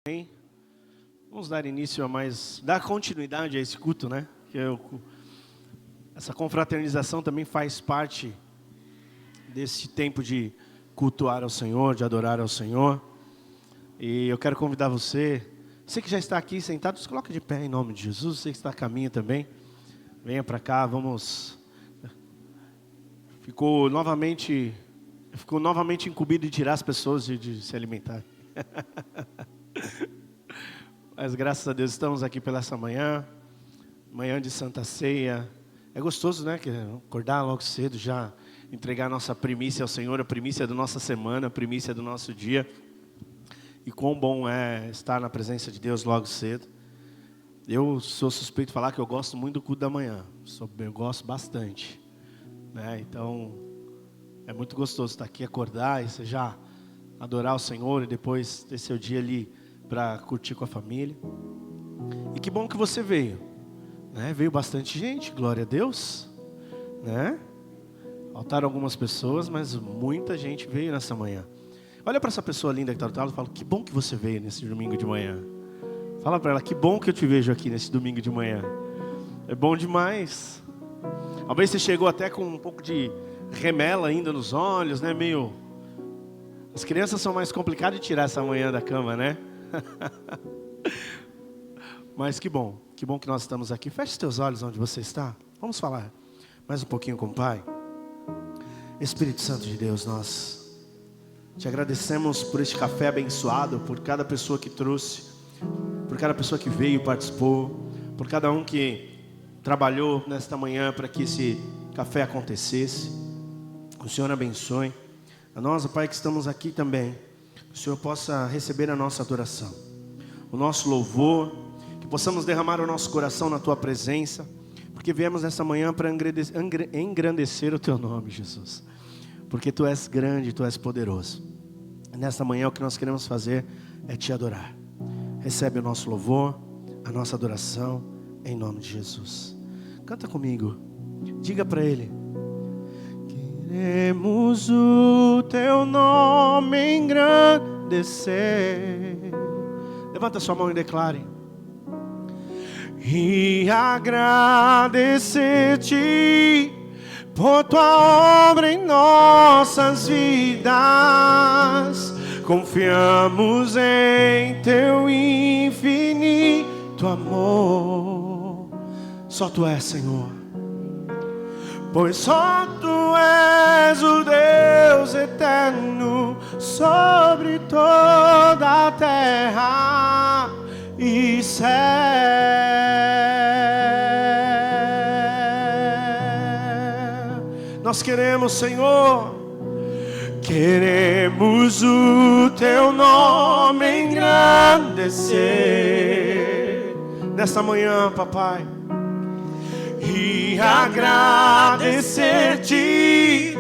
Amém? Vamos dar início dar continuidade a esse culto, né? Essa confraternização também faz parte desse tempo de cultuar ao Senhor, de adorar ao Senhor. E eu quero convidar você que já está aqui sentado, se coloque de pé em nome de Jesus. Você que está a caminho também, venha para cá, vamos. Ficou novamente incumbido de tirar as pessoas de se alimentar. Mas graças a Deus estamos aqui pela essa manhã de Santa Ceia. É gostoso, né? Acordar logo cedo, já entregar a nossa primícia ao Senhor, a primícia da nossa semana, a primícia do nosso dia. E quão bom é estar na presença de Deus logo cedo. Eu sou suspeito de falar que eu gosto muito do culto da manhã. Eu gosto bastante, né? Então, é muito gostoso estar aqui, acordar e você já adorar o Senhor e depois ter seu dia ali para curtir com a família. E que bom que você veio, né? Veio bastante gente, glória a Deus, né? Faltaram algumas pessoas, mas muita gente veio nessa manhã. Olha para essa pessoa linda que está do lado e fala: que bom que você veio nesse domingo de manhã. Fala para ela: que bom que eu te vejo aqui nesse domingo de manhã. É bom demais. Talvez você chegou até com um pouco de remela ainda nos olhos, né? As crianças são mais complicadas de tirar essa manhã da cama, né? Mas que bom que nós estamos aqui. Feche os teus olhos onde você está. Vamos falar mais um pouquinho com o Pai. Espírito Santo de Deus, nós te agradecemos por este café abençoado, por cada pessoa que trouxe, por cada pessoa que veio e participou, por cada um que trabalhou nesta manhã para que esse café acontecesse. O Senhor abençoe a nós, Pai, que estamos aqui também. Que o Senhor possa receber a nossa adoração, o nosso louvor, que possamos derramar o nosso coração na Tua presença, porque viemos nessa manhã para engrandecer o Teu nome, Jesus, porque Tu és grande, Tu és poderoso. E nessa manhã o que nós queremos fazer é Te adorar. Recebe o nosso louvor, a nossa adoração, em nome de Jesus. Canta comigo, diga para Ele: queremos o Teu nome engrandecer. Levanta sua mão e declare: e agradecer-te por Tua obra em nossas vidas. Confiamos em Teu infinito amor. Só Tu és, Senhor, pois só Tu és o Deus eterno sobre toda a terra e céu. Nós queremos, Senhor, queremos o Teu nome engrandecer nesta manhã, Papai, e agradecer-te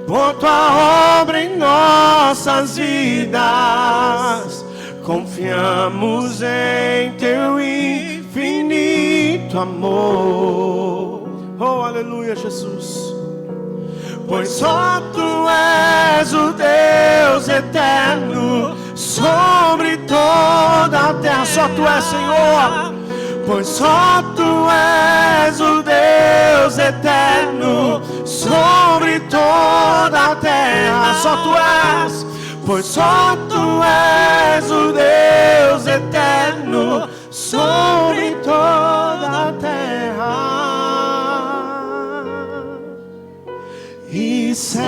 por Tua obra em nossas vidas. Confiamos em Teu infinito amor. Oh, aleluia, Jesus. Pois só Tu és o Deus eterno sobre toda a terra. Só Tu és, Senhor. Pois só Tu és o Deus eterno sobre toda a terra. Só Tu és. Pois só Tu és o Deus eterno sobre toda a terra e céu.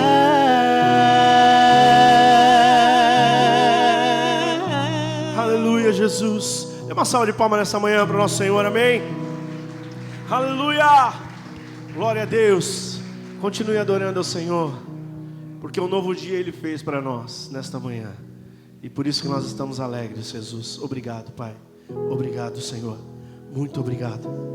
Aleluia, Jesus. Dê uma salva de palmas nessa manhã para o nosso Senhor, amém? Aleluia, glória a Deus. Continue adorando ao Senhor, porque um novo dia Ele fez para nós nesta manhã, e por isso que nós estamos alegres, Jesus. Obrigado, Pai. Obrigado, Senhor. Muito obrigado.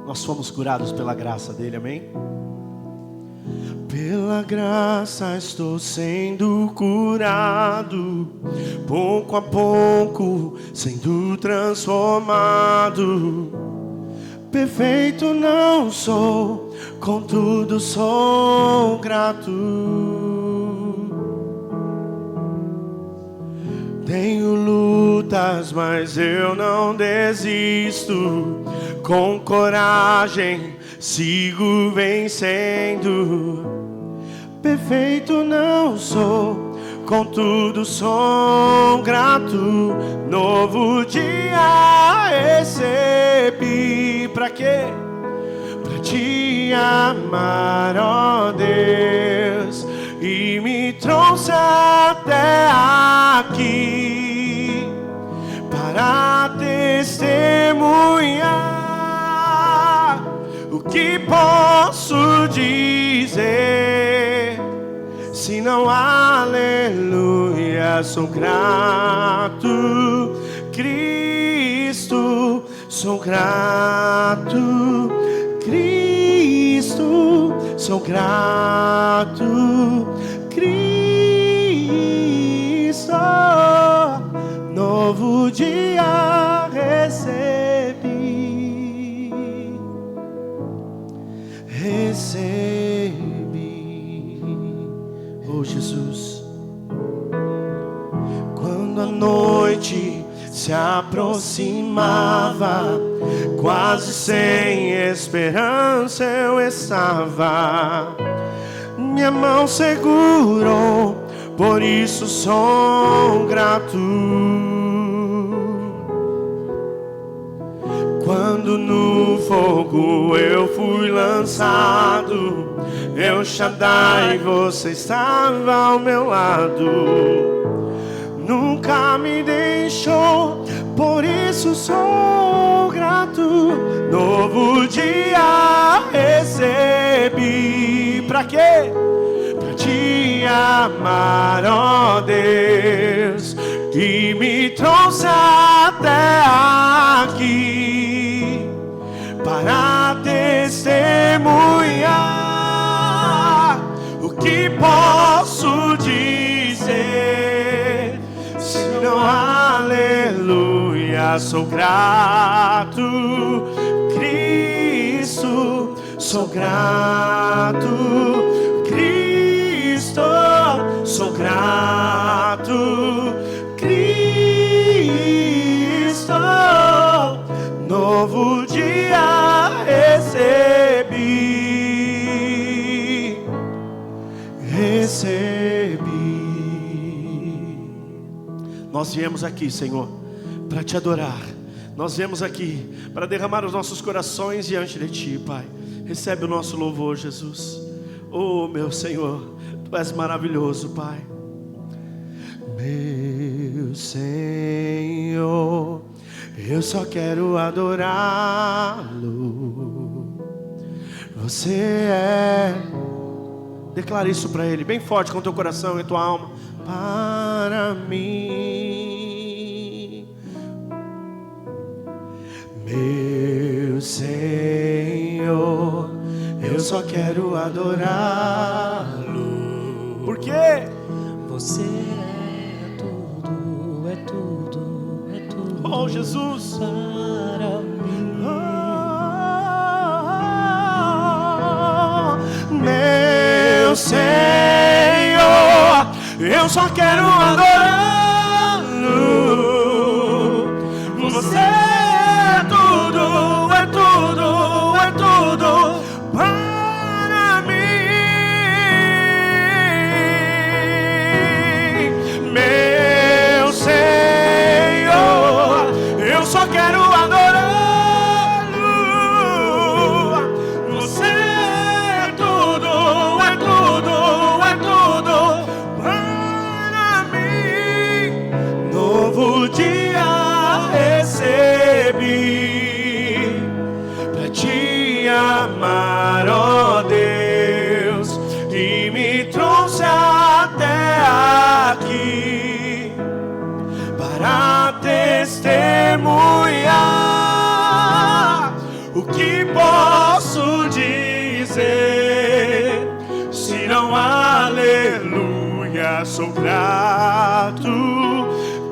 Nós fomos curados pela graça dele, amém? Pela graça estou sendo curado, pouco a pouco sendo transformado. Perfeito não sou, contudo sou grato. Tenho lutas, mas eu não desisto. Com coragem sigo vencendo. Perfeito não sou, contudo sou grato. Novo dia recebi. Pra quê? Pra te amar, ó Deus, e me trouxe até aqui para testemunhar. O que posso dizer se não aleluia? Sou grato, Cristo, sou grato, Cristo, sou grato, Cristo. Novo dia recebi, oh Jesus. Quando a noite se aproximava, quase sem esperança eu estava. Minha mão segurou, por isso sou grato. Quando no fogo eu fui lançado, El Shaddai, você estava ao meu lado. Nunca me deixou, por isso sou grato. Novo dia recebi. Pra quê? Pra te amar, ó Deus, que me trouxe até aqui para testemunhar. O que posso dizer se não aleluia? Sou grato, Cristo, sou grato, Cristo, sou grato, Cristo. Novo dia recebi. Nós viemos aqui, Senhor, para te adorar. Nós viemos aqui para derramar os nossos corações diante de ti, Pai. Recebe o nosso louvor, Jesus. Oh, meu Senhor, tu és maravilhoso, Pai. Meu Senhor, eu só quero adorá-lo. Você é. Declara isso para Ele, bem forte com o teu coração e tua alma. Para mim, meu Senhor, eu só quero adorá-lo. Por quê? Você é tudo, é tudo, é tudo. Oh, Jesus, para mim. Meu Senhor, eu só quero adorá-lo. Você é tudo, é tudo, é tudo para mim. Meu Senhor, eu só quero adorá-lo. Novo dia recebi pra te amar, ó Deus, que me trouxe até aqui para testemunhar. O que posso dizer se não aleluia, sou grato,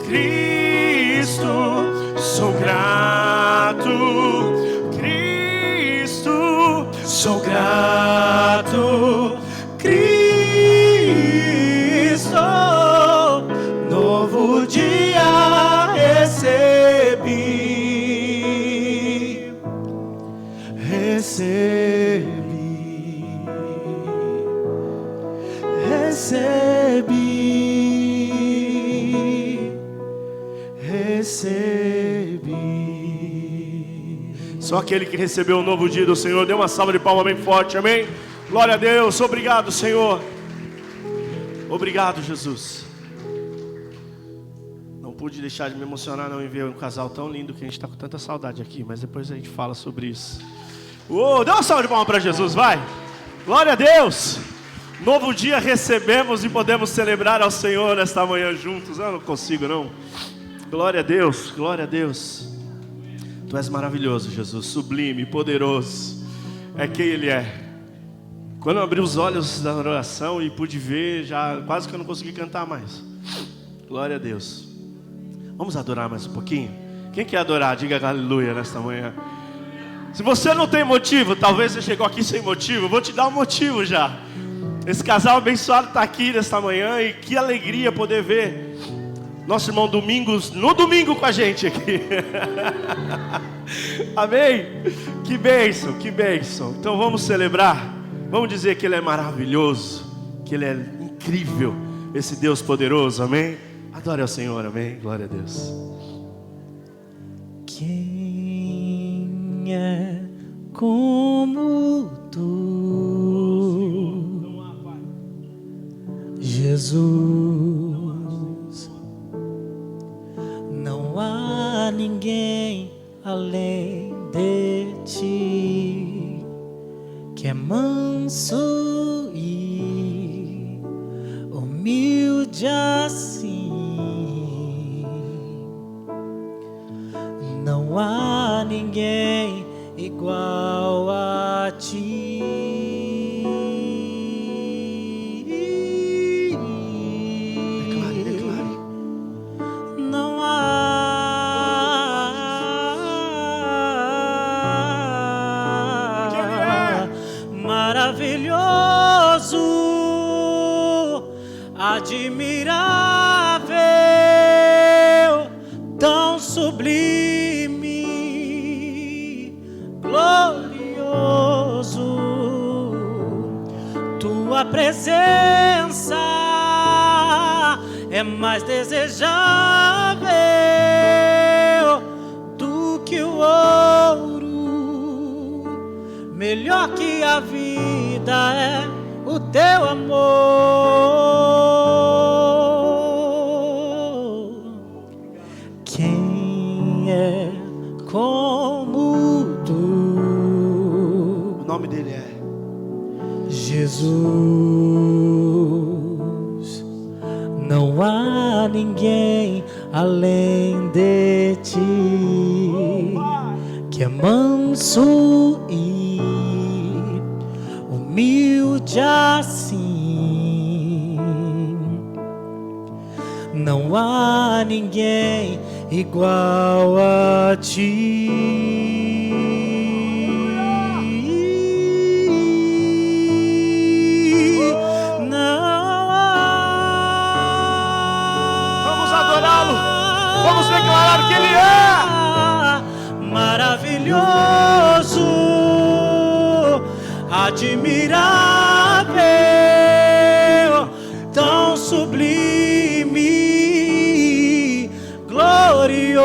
Cristo, sou grato, Cristo, sou grato, Cristo, novo dia recebi, recebi. Só aquele que recebeu o novo dia do Senhor, dê uma salva de palmas bem forte, amém? Glória a Deus, obrigado, Senhor. Obrigado, Jesus. Não pude deixar de me emocionar não em ver um casal tão lindo que a gente está com tanta saudade aqui, mas depois a gente fala sobre isso. Dê uma salva de palmas para Jesus, vai. Glória a Deus. Novo dia recebemos e podemos celebrar ao Senhor nesta manhã juntos. Eu não consigo não. Glória a Deus, glória a Deus. Tu és maravilhoso, Jesus, sublime, poderoso. É quem Ele é. Quando eu abri os olhos da oração e pude ver, já quase que eu não consegui cantar mais. Glória a Deus. Vamos adorar mais um pouquinho? Quem quer adorar? Diga aleluia nesta manhã. Se você não tem motivo, talvez você chegou aqui sem motivo, eu vou te dar um motivo já. Esse casal abençoado está aqui nesta manhã e que alegria poder ver nosso irmão Domingos no domingo com a gente aqui. Amém? Que bênção, que bênção. Então vamos celebrar, vamos dizer que Ele é maravilhoso, que Ele é incrível, esse Deus poderoso, amém? Adore ao Senhor, amém? Glória a Deus. Quem é como tu, Jesus? Não há ninguém além de ti, que é manso e humilde assim. Não há ninguém igual a ti. Declare, declare. Não há. Maravilhoso, admirável, tão sublime, glorioso. Tua presença é mais desejável do que o ouro, melhor que a vida é o teu amor. Quem é como tu? O nome dele é Jesus. Não há ninguém além de ti, que é manso e humilde assim. Não há ninguém igual a ti. Vamos declarar que Ele é maravilhoso, admirável, tão sublime, glorioso.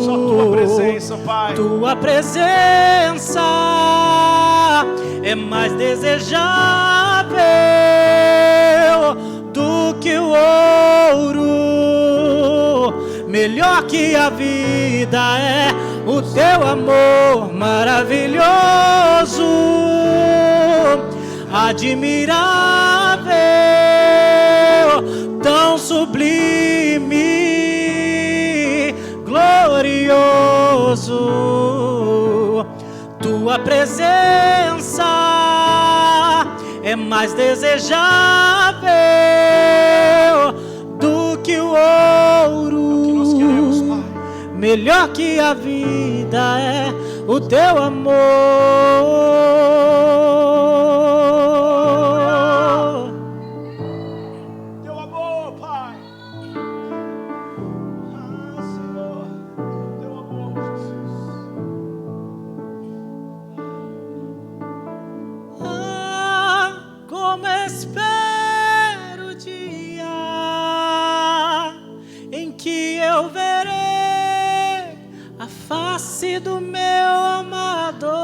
Só Tua presença, Pai. Tua presença é mais desejável do que o ouro, melhor que a vida é o teu amor maravilhoso, admirável, tão sublime, glorioso. Tua presença é mais desejável do que o ouro. que nós queremos, Pai. Melhor que a vida é o teu amor. Teu amor, Pai. Senhor, teu amor, Jesus. Como espero o dia em que eu verei a face do meu amador.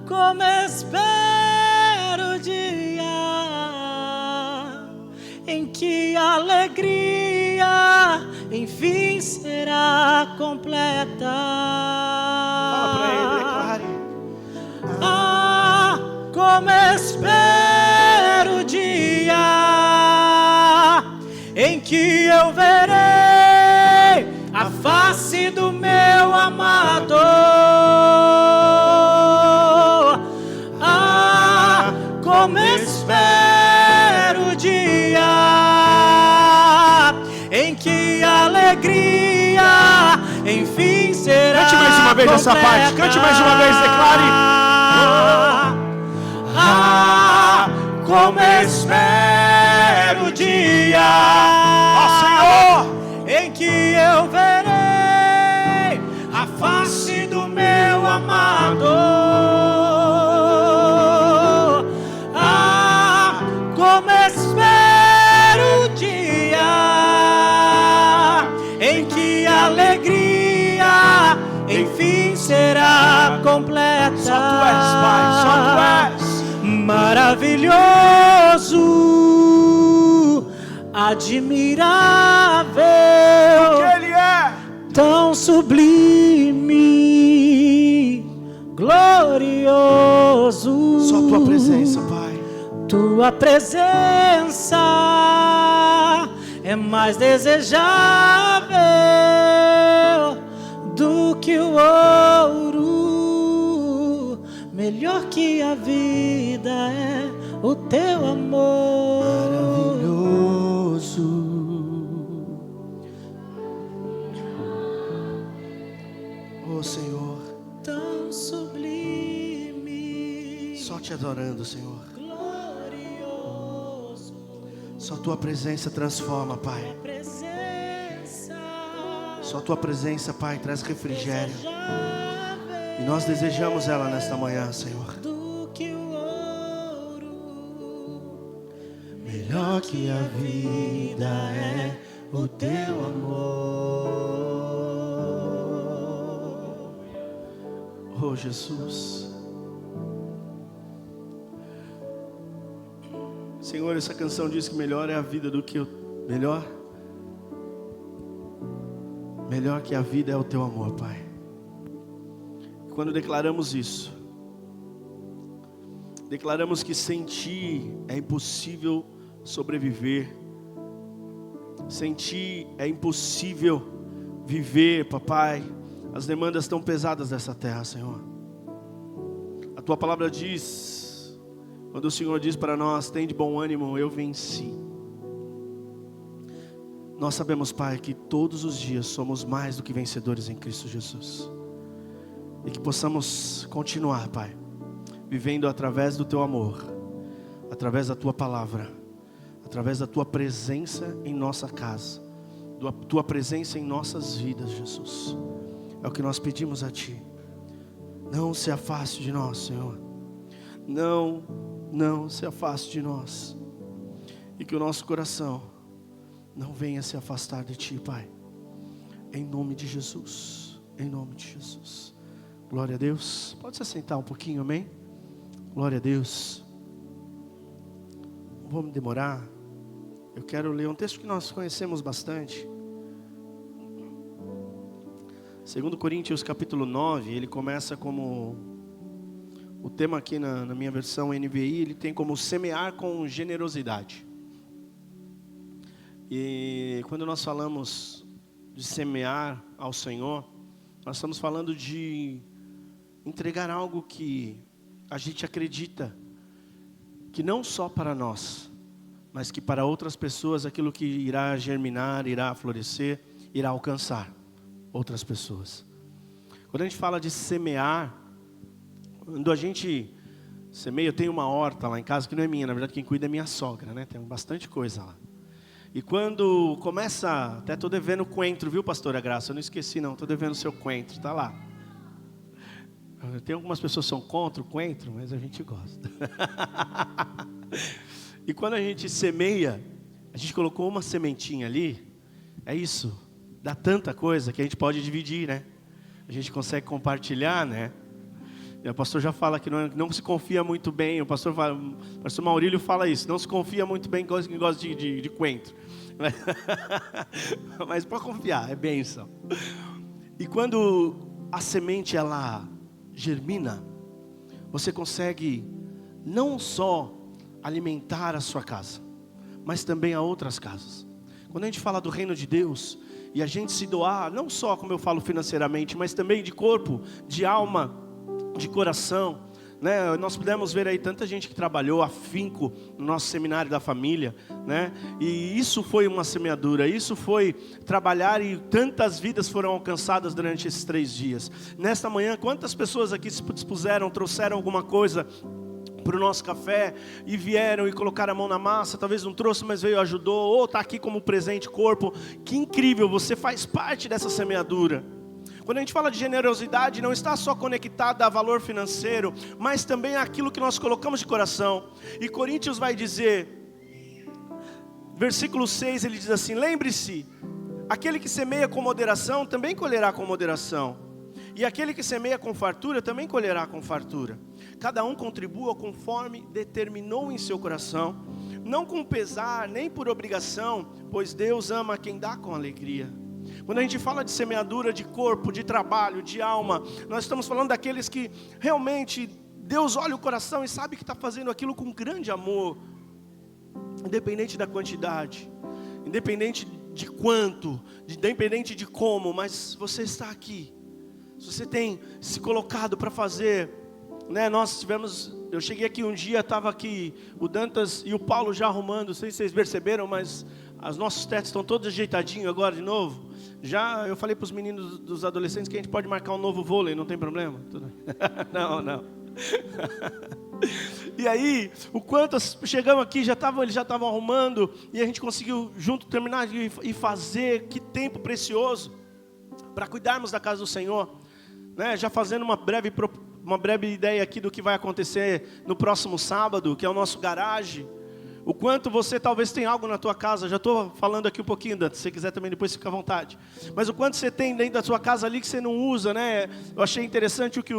Como espero o dia em que a alegria enfim será completa. Fala pra ele, declare. Como espero o dia em que eu verei a face do meu amador. Como espero o dia em que a alegria enfim será. Cante mais uma vez essa parte, cante mais uma vez, declare. Como espero o dia, ó Senhor, em que eu verei a face do meu amador. Como espero o dia em que a alegria enfim será completa. só tu és, Pai, só tu és. Maravilhoso, admirável, Que Ele é. tão sublime, glorioso. Só tua presença, Pai. Tua presença é mais desejável do que o ouro. Melhor que a vida é o teu amor. Maravilhoso. Oh Senhor, Tão sublime, só te adorando, Senhor. glorioso. Só tua presença transforma, Pai. Presença Só tua presença, Pai, traz refrigério. desejável E nós desejamos ela nesta manhã, Senhor. do que o ouro. Melhor que a vida é o teu amor. Oh Jesus. Senhor, essa canção diz que melhor é a vida do que o melhor. Melhor que a vida é o teu amor, Pai. Quando declaramos isso, declaramos que sem Ti é impossível sobreviver. Sem Ti é impossível viver, papai. As demandas tão pesadas dessa terra, Senhor. A Tua palavra diz, quando o Senhor diz para nós, tem de bom ânimo, eu venci. Nós sabemos, Pai, que todos os dias somos mais do que vencedores em Cristo Jesus. E que possamos continuar, Pai, vivendo através do Teu amor, através da Tua palavra, através da Tua presença em nossa casa, da Tua presença em nossas vidas, Jesus. É o que nós pedimos a Ti. Não se afaste de nós, Senhor. Não se afaste de nós. E que o nosso coração não venha se afastar de Ti, Pai. Em nome de Jesus. Em nome de Jesus. Glória a Deus. Pode se sentar um pouquinho, amém? Glória a Deus. Não vamos demorar. Eu quero ler um texto que nós conhecemos bastante. 2 Coríntios capítulo 9, ele começa como... O tema aqui na minha versão NVI, ele tem como semear com generosidade. E quando nós falamos de semear ao Senhor, nós estamos falando de entregar algo que a gente acredita que não só para nós, mas que para outras pessoas aquilo que irá germinar, irá florescer, irá alcançar outras pessoas. Quando a gente fala de semear, quando a gente semeia, eu tenho uma horta lá em casa que não é minha, na verdade quem cuida é minha sogra, né? Tem bastante coisa lá. E quando começa, até estou devendo coentro, viu, pastora Graça? Eu não esqueci não, estou devendo o seu coentro, está lá. Tem algumas pessoas que são contra o coentro, mas a gente gosta. E quando a gente semeia, a gente colocou uma sementinha ali, é isso, dá tanta coisa que a gente pode dividir, né? A gente consegue compartilhar, né? E o pastor já fala que não se confia muito bem, o pastor Maurílio fala isso, não se confia muito bem quem gosta de coentro. Mas pode confiar, é bênção. E quando a semente ela germina, você consegue não só alimentar a sua casa, mas também a outras casas. Quando a gente fala do reino de Deus e a gente se doar, não só como eu falo financeiramente, mas também de corpo, de alma, de coração, né? Nós pudemos ver aí tanta gente que trabalhou afinco no nosso seminário da família, né? E isso foi uma semeadura, isso foi trabalhar e tantas vidas foram alcançadas durante esses 3 dias. Nesta manhã, quantas pessoas aqui se dispuseram, trouxeram alguma coisa para o nosso café e vieram e colocaram a mão na massa, talvez não trouxe, mas veio, ajudou, ou está aqui como presente, corpo. Que incrível, você faz parte dessa semeadura. Quando a gente fala de generosidade, não está só conectada a valor financeiro, mas também àquilo que nós colocamos de coração. E Coríntios vai dizer, versículo 6, ele diz assim: lembre-se, aquele que semeia com moderação, também colherá com moderação. E aquele que semeia com fartura, também colherá com fartura. Cada um contribua conforme determinou em seu coração, não com pesar, nem por obrigação, pois Deus ama quem dá com alegria. Quando a gente fala de semeadura de corpo, de trabalho, de alma, nós estamos falando daqueles que realmente Deus olha o coração e sabe que está fazendo aquilo com grande amor, independente da quantidade, independente de quanto, independente de como, mas você está aqui. Se você tem se colocado para fazer, né? Eu cheguei aqui um dia, estava aqui o Dantas e o Paulo já arrumando, não sei se vocês perceberam, mas os nossos tetos estão todos ajeitadinhos agora de novo. Já eu falei para os meninos dos adolescentes que a gente pode marcar um novo vôlei, não tem problema? Não. E aí, o quanto chegamos aqui, eles já estavam arrumando, e a gente conseguiu junto terminar e fazer. Que tempo precioso para cuidarmos da casa do Senhor, né? Já fazendo uma breve ideia aqui do que vai acontecer no próximo sábado, que é o nosso garage. O quanto você talvez tem algo na tua casa, já estou falando aqui um pouquinho, Dante, se você quiser também depois fica à vontade. Mas o quanto você tem dentro da sua casa ali que você não usa, né? Eu achei interessante o que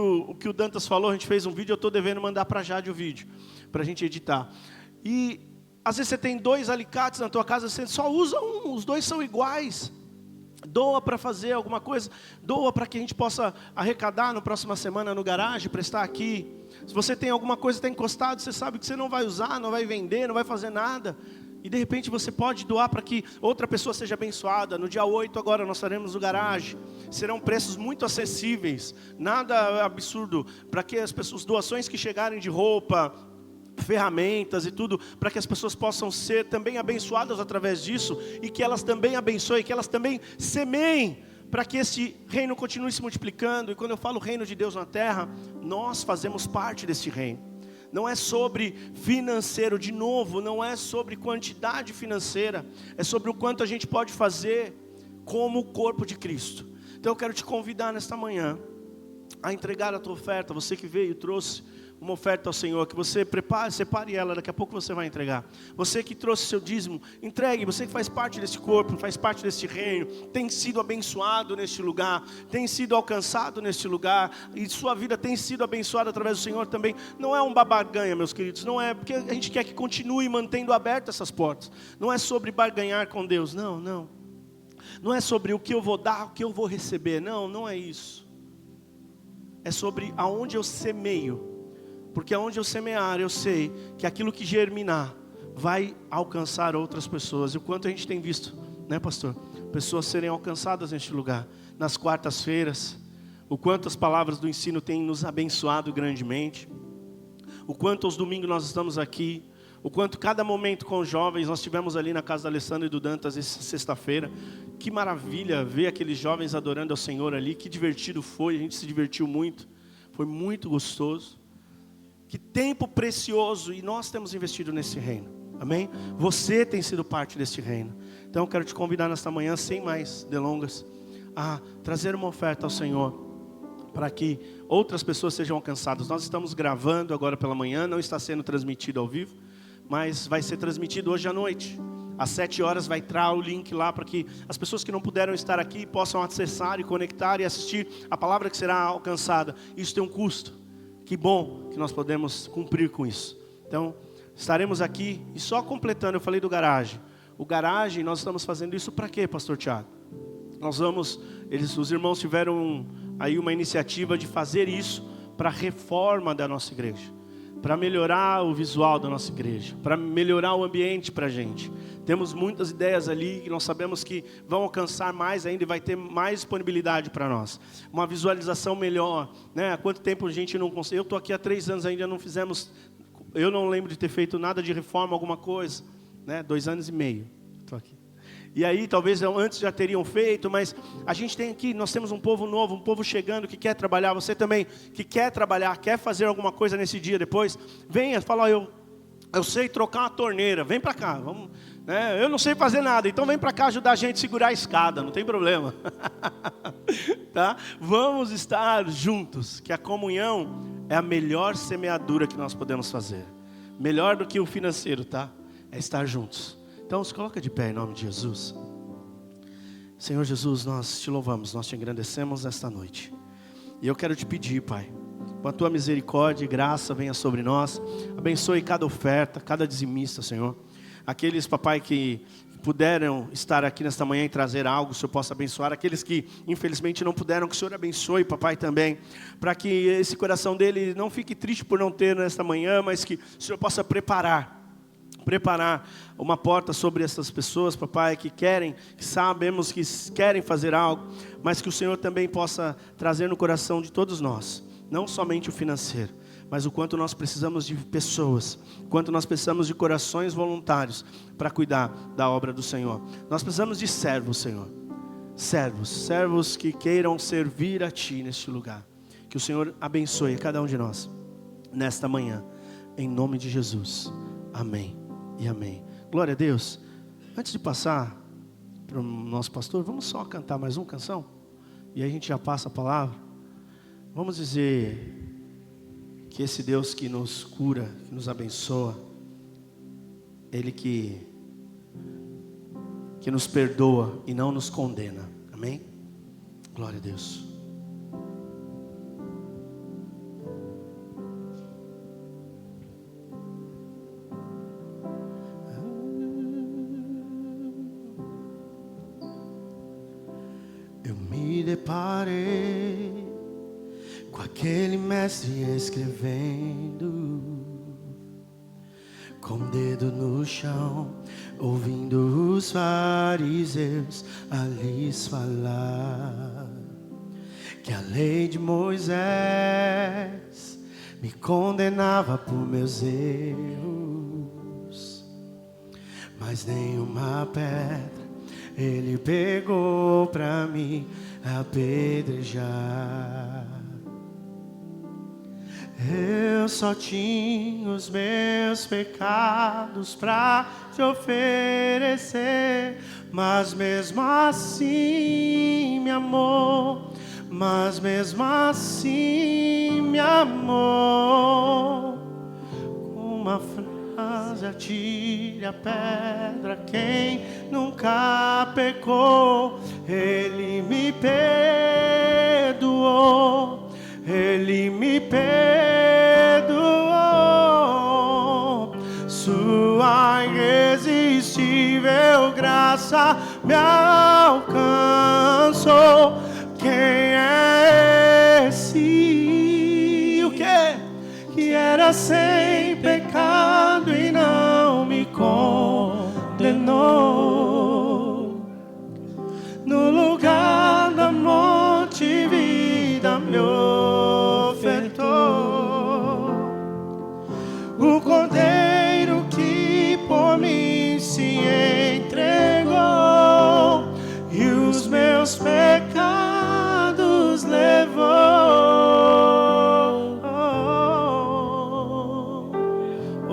o Dantas falou, a gente fez um vídeo, eu estou devendo mandar para a Jade o vídeo, para a gente editar. E às vezes você tem 2 alicates na tua casa, você só usa um, os 2 são iguais. Doa para fazer alguma coisa, doa para que a gente possa arrecadar na próxima semana no garagem, para estar aqui. Se você tem alguma coisa que está encostado, você sabe que você não vai usar, não vai vender, não vai fazer nada. E de repente você pode doar para que outra pessoa seja abençoada. No dia 8 agora nós estaremos no garagem. Serão preços muito acessíveis, nada absurdo, para que as doações que chegarem de roupa, ferramentas e tudo, para que as pessoas possam ser também abençoadas através disso, e que elas também abençoem, que elas também semeiem, para que esse reino continue se multiplicando. E quando eu falo reino de Deus na terra, nós fazemos parte desse reino. Não é sobre financeiro, de novo, não é sobre quantidade financeira, é sobre o quanto a gente pode fazer como o corpo de Cristo. Então eu quero te convidar nesta manhã a entregar a tua oferta. Você que veio e trouxe uma oferta ao Senhor, que você separe ela, daqui a pouco você vai entregar. Você que trouxe seu dízimo, entregue. Você que faz parte desse corpo, faz parte desse reino, tem sido abençoado neste lugar, tem sido alcançado neste lugar, e sua vida tem sido abençoada através do Senhor também. Não é um barganha, meus queridos, não é, porque a gente quer que continue mantendo abertas essas portas. Não é sobre barganhar com Deus, não é sobre o que eu vou dar, o que eu vou receber, não é isso. É sobre aonde eu semeio. Porque aonde eu semear, eu sei que aquilo que germinar vai alcançar outras pessoas. E o quanto a gente tem visto, né, pastor? Pessoas serem alcançadas neste lugar. Nas quartas-feiras, o quanto as palavras do ensino têm nos abençoado grandemente, o quanto aos domingos nós estamos aqui, o quanto cada momento com os jovens, nós estivemos ali na casa da Alessandra e do Dantas essa sexta-feira, que maravilha ver aqueles jovens adorando ao Senhor ali, que divertido foi, a gente se divertiu muito, foi muito gostoso, que tempo precioso, e nós temos investido nesse reino, amém? Você tem sido parte desse reino, então eu quero te convidar nesta manhã, sem mais delongas, a trazer uma oferta ao Senhor, para que outras pessoas sejam alcançadas. Nós estamos gravando agora pela manhã, não está sendo transmitido ao vivo, mas vai ser transmitido hoje à noite. Às 7 horas vai entrar o link lá para que as pessoas que não puderam estar aqui possam acessar e conectar e assistir a palavra que será alcançada. Isso tem um custo. Que bom que nós podemos cumprir com isso. Então, estaremos aqui e só completando, eu falei do garagem. O garagem, nós estamos fazendo isso para quê, pastor Tiago? Os irmãos tiveram aí uma iniciativa de fazer isso para a reforma da nossa igreja, para melhorar o visual da nossa igreja, para melhorar o ambiente para a gente. Temos muitas ideias ali que nós sabemos que vão alcançar mais ainda e vai ter mais disponibilidade para nós. Uma visualização melhor, né? Há quanto tempo a gente não consegue? Eu estou aqui há 3 anos ainda, não fizemos, eu não lembro de ter feito nada de reforma, alguma coisa, né? 2 anos e meio, estou aqui. E aí talvez antes já teriam feito, mas a gente tem aqui, nós temos um povo novo, um povo chegando que quer trabalhar. Você também que quer trabalhar, quer fazer alguma coisa nesse dia depois, venha, fala, eu sei trocar uma torneira, vem para cá, vamos, né? Eu não sei fazer nada, então vem para cá ajudar a gente a segurar a escada, não tem problema. Tá? Vamos estar juntos, que a comunhão é a melhor semeadura que nós podemos fazer. Melhor do que o financeiro, tá? É estar juntos. Então, se coloca de pé em nome de Jesus. Senhor Jesus, nós te louvamos, nós te engrandecemos nesta noite. E eu quero te pedir, Pai, com a tua misericórdia e graça venha sobre nós. Abençoe cada oferta, cada dizimista, Senhor. Aqueles, papai, que puderam estar aqui nesta manhã e trazer algo, o Senhor possa abençoar. Aqueles que infelizmente não puderam, que o Senhor abençoe, papai, também. Para que esse coração dele não fique triste por não ter nesta manhã, mas que o Senhor possa preparar uma porta sobre essas pessoas, papai, que sabemos que querem fazer algo, mas que o Senhor também possa trazer no coração de todos nós, não somente o financeiro, mas o quanto nós precisamos de pessoas, o quanto nós precisamos de corações voluntários para cuidar da obra do Senhor. Nós precisamos de servos, Senhor, servos que queiram servir a Ti neste lugar. Que o Senhor abençoe cada um de nós nesta manhã, em nome de Jesus, amém e amém. Glória a Deus. Antes de passar para o nosso pastor, vamos só cantar mais uma canção, e aí a gente já passa a palavra. Vamos dizer que esse Deus que nos cura, que nos abençoa, Ele que nos perdoa e não nos condena, amém? Glória a Deus. Deparei com aquele mestre escrevendo, com o dedo no chão, ouvindo os fariseus a lhes falar que a lei de Moisés me condenava por meus erros, mas nenhuma pedra Ele pegou pra mim apedrejar. Eu só tinha os meus pecados pra te oferecer, mas mesmo assim me amou, mas mesmo assim me amou. Com uma frase, atire a pedra quem nunca pecou. Ele me perdoou, Ele me perdoou. Sua irresistível graça me alcançou. Quem é esse? O quê? Que era sem pecado e não me condenou. No lugar da morte, vida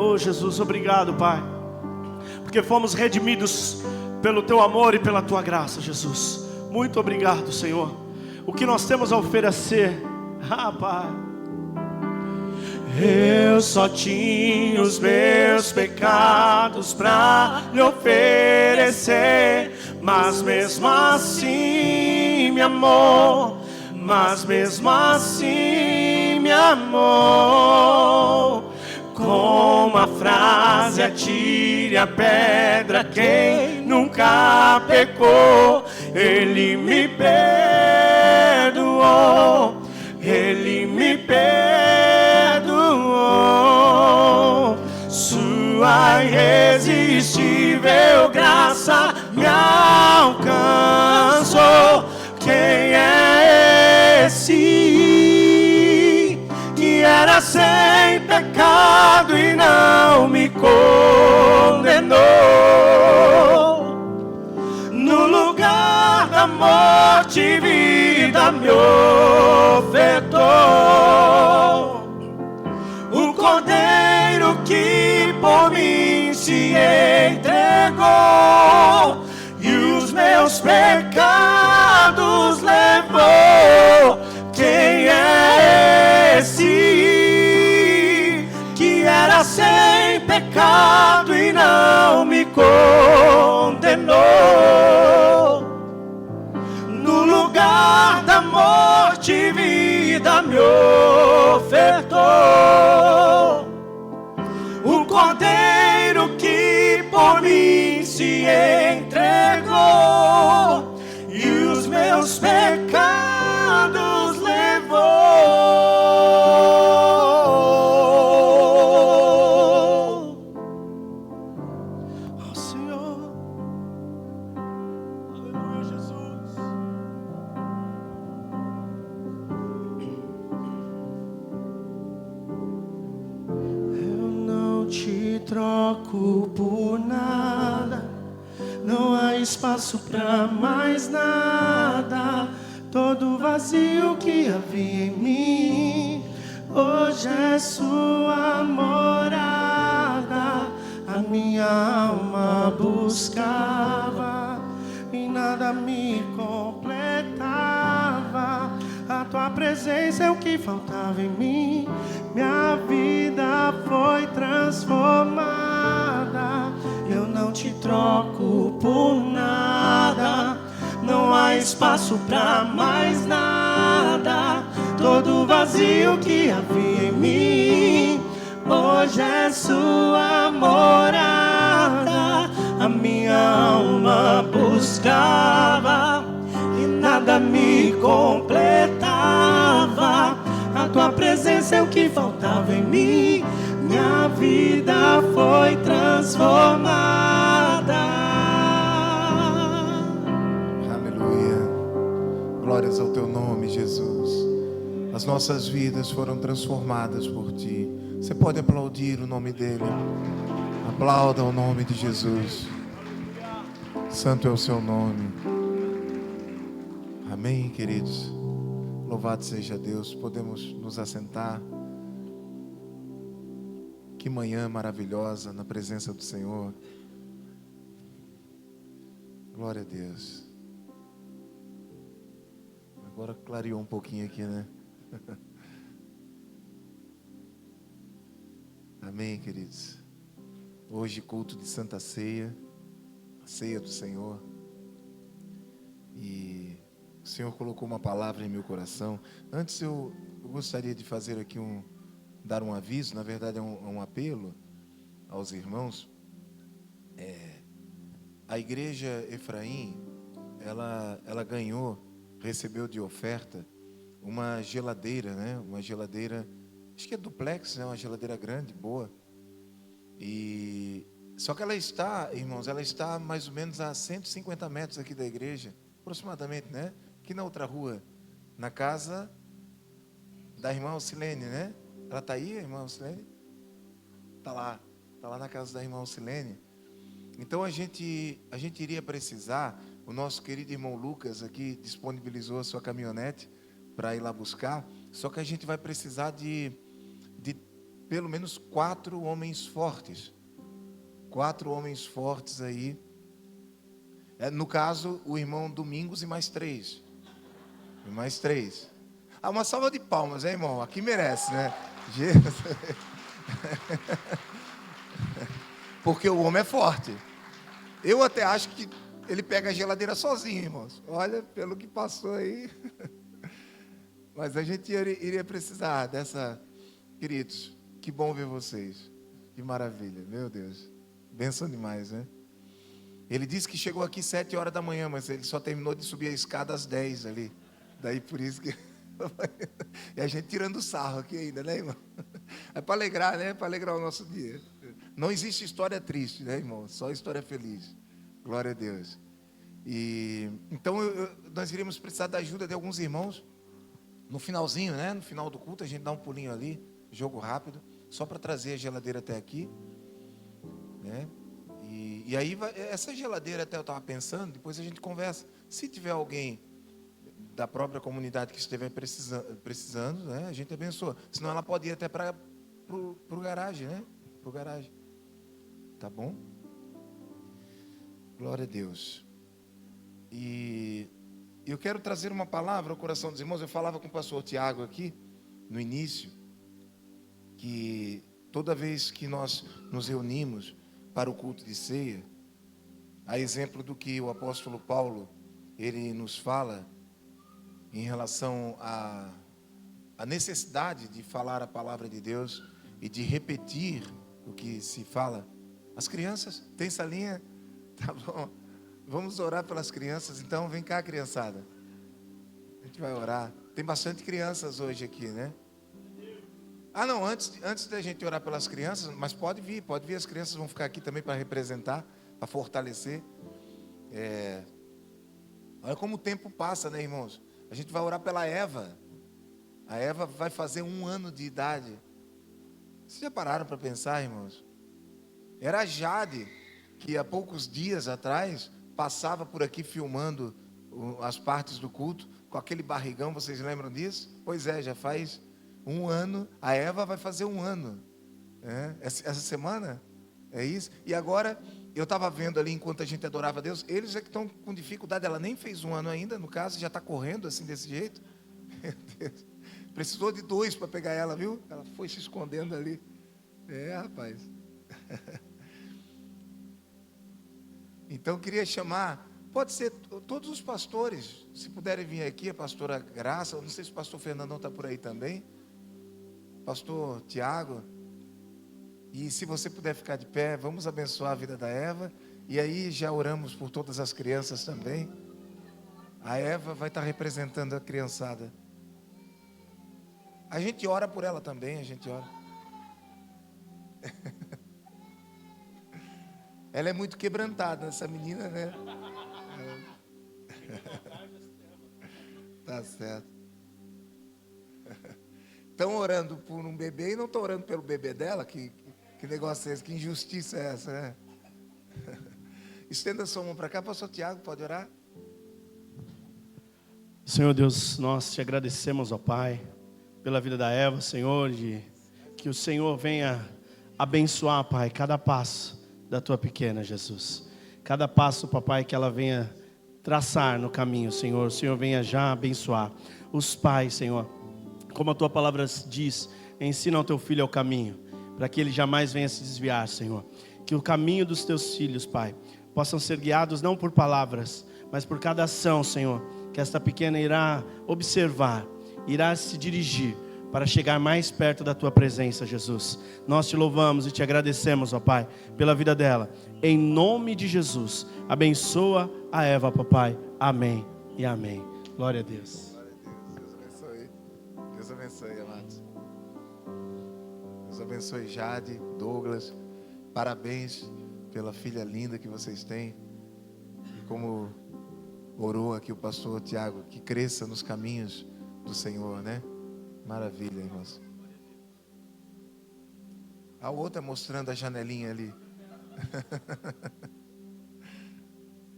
Oh Jesus, obrigado, Pai, porque fomos redimidos pelo Teu amor e pela Tua graça, Jesus. Muito obrigado, Senhor. O que nós temos a oferecer, Pai, eu só tinha os meus pecados pra lhe oferecer, mas mesmo assim me amou, mas mesmo assim me amou. Com uma frase atire a pedra quem nunca pecou, Ele me perdoou, Ele me perdoou. Sua irresistível graça me alcançou. Quem é esse que era sem pecado e não me condenou? No lugar da morte, vida me ofertou. O Cordeiro que por mim se entregou e os meus pecados levou. Quem é esse que era sem pecado e não me condenou? No lugar da morte, vida me ofertou. O Cordeiro que por mim se entregou e os meus pecados levou. Oh Senhor, aleluia, Jesus. Eu não te troco por nada, não há espaço pra mais nada. Todo vazio que havia em mim, hoje é sua morada. A minha alma buscava e nada me completava. A tua presença é o que faltava em mim. Minha vida foi transformada. Eu não te troco por nada, não há espaço pra mais nada. Todo vazio que havia em mim, hoje é sua morada. A minha alma buscava e nada me completava. A tua presença é o que faltava em mim. Minha vida foi transformada. Aleluia. Glórias ao teu nome, Jesus. As nossas vidas foram transformadas por ti. Você pode aplaudir o nome dele. Aplauda o nome de Jesus. Santo é o seu nome. Amém, queridos. Louvado seja Deus. Podemos nos assentar. Que manhã maravilhosa na presença do Senhor. Glória a Deus. Agora clareou um pouquinho aqui, né? Amém, queridos. Hoje culto de Santa Ceia, a ceia do Senhor. E o Senhor colocou uma palavra em meu coração. Antes eu gostaria de fazer aqui dar um aviso, na verdade é um apelo aos irmãos. A igreja Efraim, ela recebeu de oferta uma geladeira, né? Uma geladeira, acho que é duplex, né? Uma geladeira grande, boa. Só que ela está, irmãos, mais ou menos a 150 metros aqui da igreja, aproximadamente, né? Aqui na outra rua, na casa da irmã Alcilene, né? Ela está aí, a irmã Alcilene? Está lá na casa da irmã Alcilene. Então a gente iria precisar, o nosso querido irmão Lucas aqui disponibilizou a sua caminhonete para ir lá buscar, só que a gente vai precisar de pelo menos 4 homens fortes. 4 homens fortes aí. No caso, o irmão Domingos e mais 3. E mais 3. Ah, uma salva de palmas, hein, irmão? Aqui merece, né? Jesus. Porque o homem é forte. Eu até acho que ele pega a geladeira sozinho, irmãos. Olha, pelo que passou aí. Mas a gente iria precisar dessa... Queridos, que bom ver vocês. Que maravilha, meu Deus. Bênção demais, né? Ele disse que chegou aqui 7 horas da manhã, mas ele só terminou de subir a escada às 10 ali. Daí por isso que... E a gente tirando sarro aqui ainda, né, irmão? É para alegrar, né? Para alegrar o nosso dia. Não existe história triste, né, irmão? Só história feliz. Glória a Deus. E então nós iríamos precisar da ajuda de alguns irmãos. No finalzinho, né? No final do culto, a gente dá um pulinho ali, jogo rápido, só para trazer a geladeira até aqui, né? E aí, essa geladeira, até eu estava pensando, depois a gente conversa. Se tiver alguém da própria comunidade que estiver precisando, né, a gente abençoa. Senão ela pode ir até para o garagem, né? Para o garagem. Tá bom? Glória a Deus. E eu quero trazer uma palavra ao coração dos irmãos. Eu falava com o pastor Tiago aqui, no início, que toda vez que nós nos reunimos para o culto de ceia, a exemplo do que o apóstolo Paulo, ele nos fala em relação à necessidade de falar a palavra de Deus e de repetir o que se fala. As crianças, tem salinha? Tá bom. Vamos orar pelas crianças, então vem cá, criançada. A gente vai orar. Tem bastante crianças hoje aqui, né? Ah, não, antes da gente orar pelas crianças, mas pode vir, as crianças vão ficar aqui também para representar, para fortalecer. Olha como o tempo passa, né, irmãos? A gente vai orar pela Eva. A Eva vai fazer 1 ano de idade. Vocês já pararam para pensar, irmãos? Era a Jade, que há poucos dias atrás passava por aqui filmando as partes do culto, com aquele barrigão, vocês lembram disso? Pois é, já faz 1 ano, a Eva vai fazer 1 ano, essa semana, é isso. E agora, eu estava vendo ali, enquanto a gente adorava a Deus, eles é que estão com dificuldade, ela nem fez 1 ano ainda, no caso, já está correndo assim, desse jeito. Meu Deus. Precisou de 2 para pegar ela, viu? Ela foi se escondendo ali. Rapaz. Então, eu queria chamar, pode ser todos os pastores, se puderem vir aqui, a pastora Graça, não sei se o pastor Fernandão está por aí também, pastor Tiago, e se você puder ficar de pé, vamos abençoar a vida da Eva, e aí já oramos por todas as crianças também. A Eva vai estar representando a criançada. A gente ora por ela também, a gente ora. Ela é muito quebrantada, essa menina, né? Tá certo. Estão orando por um bebê e não estão orando pelo bebê dela? Que negócio é esse? Que injustiça é essa, né? Estenda sua mão para cá, pastor Tiago, pode orar? Senhor Deus, nós te agradecemos, ó Pai, pela vida da Eva, Senhor, que o Senhor venha abençoar, Pai, cada passo da tua pequena, Jesus. Cada passo, papai, que ela venha traçar no caminho, Senhor. O Senhor venha já abençoar os pais, Senhor. Como a tua palavra diz, ensina ao teu filho ao caminho, para que ele jamais venha se desviar, Senhor. Que o caminho dos teus filhos, Pai, possam ser guiados não por palavras, mas por cada ação, Senhor, que esta pequena irá observar, irá se dirigir para chegar mais perto da tua presença, Jesus. Nós te louvamos e te agradecemos, ó Pai, pela vida dela. Em nome de Jesus, abençoa a Eva, papai. Amém e amém. Glória a Deus. Glória a Deus. Deus abençoe. Deus abençoe, amados. Deus abençoe Jade, Douglas. Parabéns pela filha linda que vocês têm. E como orou aqui o pastor Tiago, que cresça nos caminhos do Senhor, né? Maravilha, irmãos. A outra mostrando a janelinha ali.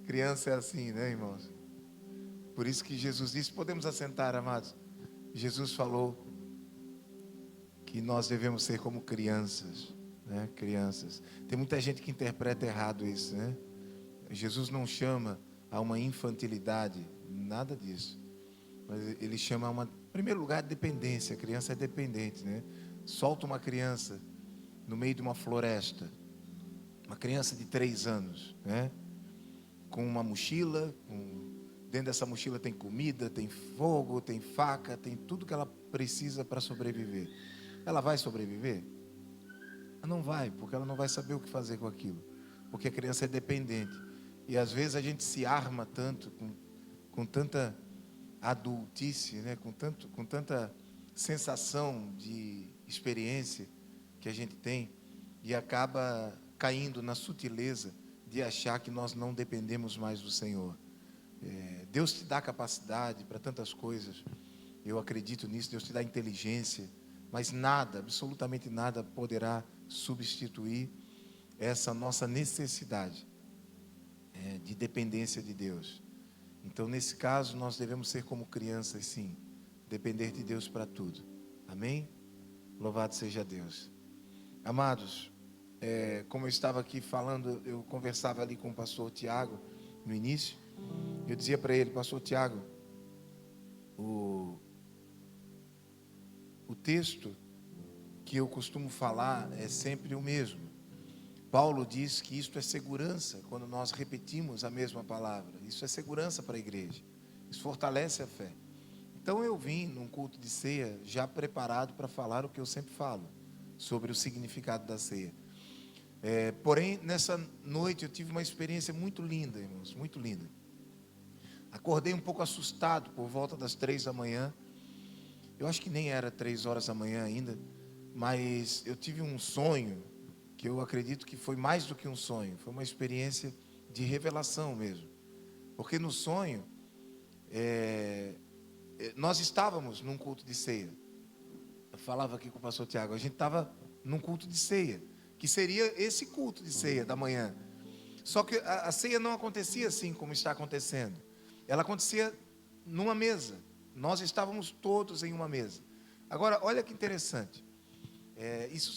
Criança é assim, né, irmãos? Por isso que Jesus disse, podemos assentar, amados. Jesus falou que nós devemos ser como crianças, né? Crianças. Tem muita gente que interpreta errado isso, né? Jesus não chama a uma infantilidade, nada disso. Mas ele chama a uma, em primeiro lugar, dependência. A criança é dependente, né? Solta uma criança no meio de uma floresta, uma criança de 3 anos, né? Com uma mochila, dentro dessa mochila tem comida, tem fogo, tem faca, tem tudo que ela precisa para sobreviver. Ela vai sobreviver? Ela não vai, porque ela não vai saber o que fazer com aquilo, porque a criança é dependente. E às vezes a gente se arma tanto, com tanta adultice, né? com tanta sensação de experiência que a gente tem, e acaba caindo na sutileza de achar que nós não dependemos mais do Senhor. Deus te dá capacidade para tantas coisas, eu acredito nisso. Deus te dá inteligência, mas nada, absolutamente nada poderá substituir essa nossa necessidade de dependência de Deus. Então, nesse caso, nós devemos ser como crianças, sim, depender de Deus para tudo. Amém? Louvado seja Deus. Amados, como eu estava aqui falando, eu conversava ali com o pastor Tiago no início. Eu dizia para ele: pastor Tiago, o texto que eu costumo falar é sempre o mesmo. Paulo diz que isto é segurança quando nós repetimos a mesma palavra. Isso é segurança para a igreja. Isso fortalece a fé. Então eu vim num culto de ceia já preparado para falar o que eu sempre falo sobre o significado da ceia. Porém, nessa noite eu tive uma experiência muito linda, irmãos, muito linda. Acordei um pouco assustado por volta das 3 da manhã. Eu acho que nem era 3 horas da manhã ainda, mas eu tive um sonho que eu acredito que foi mais do que um sonho. Foi uma experiência de revelação mesmo. Porque no sonho, nós estávamos num culto de ceia. Eu falava aqui com o pastor Tiago, a gente estava num culto de ceia, que seria esse culto de ceia da manhã. Só que a ceia não acontecia assim como está acontecendo. Ela acontecia numa mesa. Nós estávamos todos em uma mesa. Agora, olha que interessante. Isso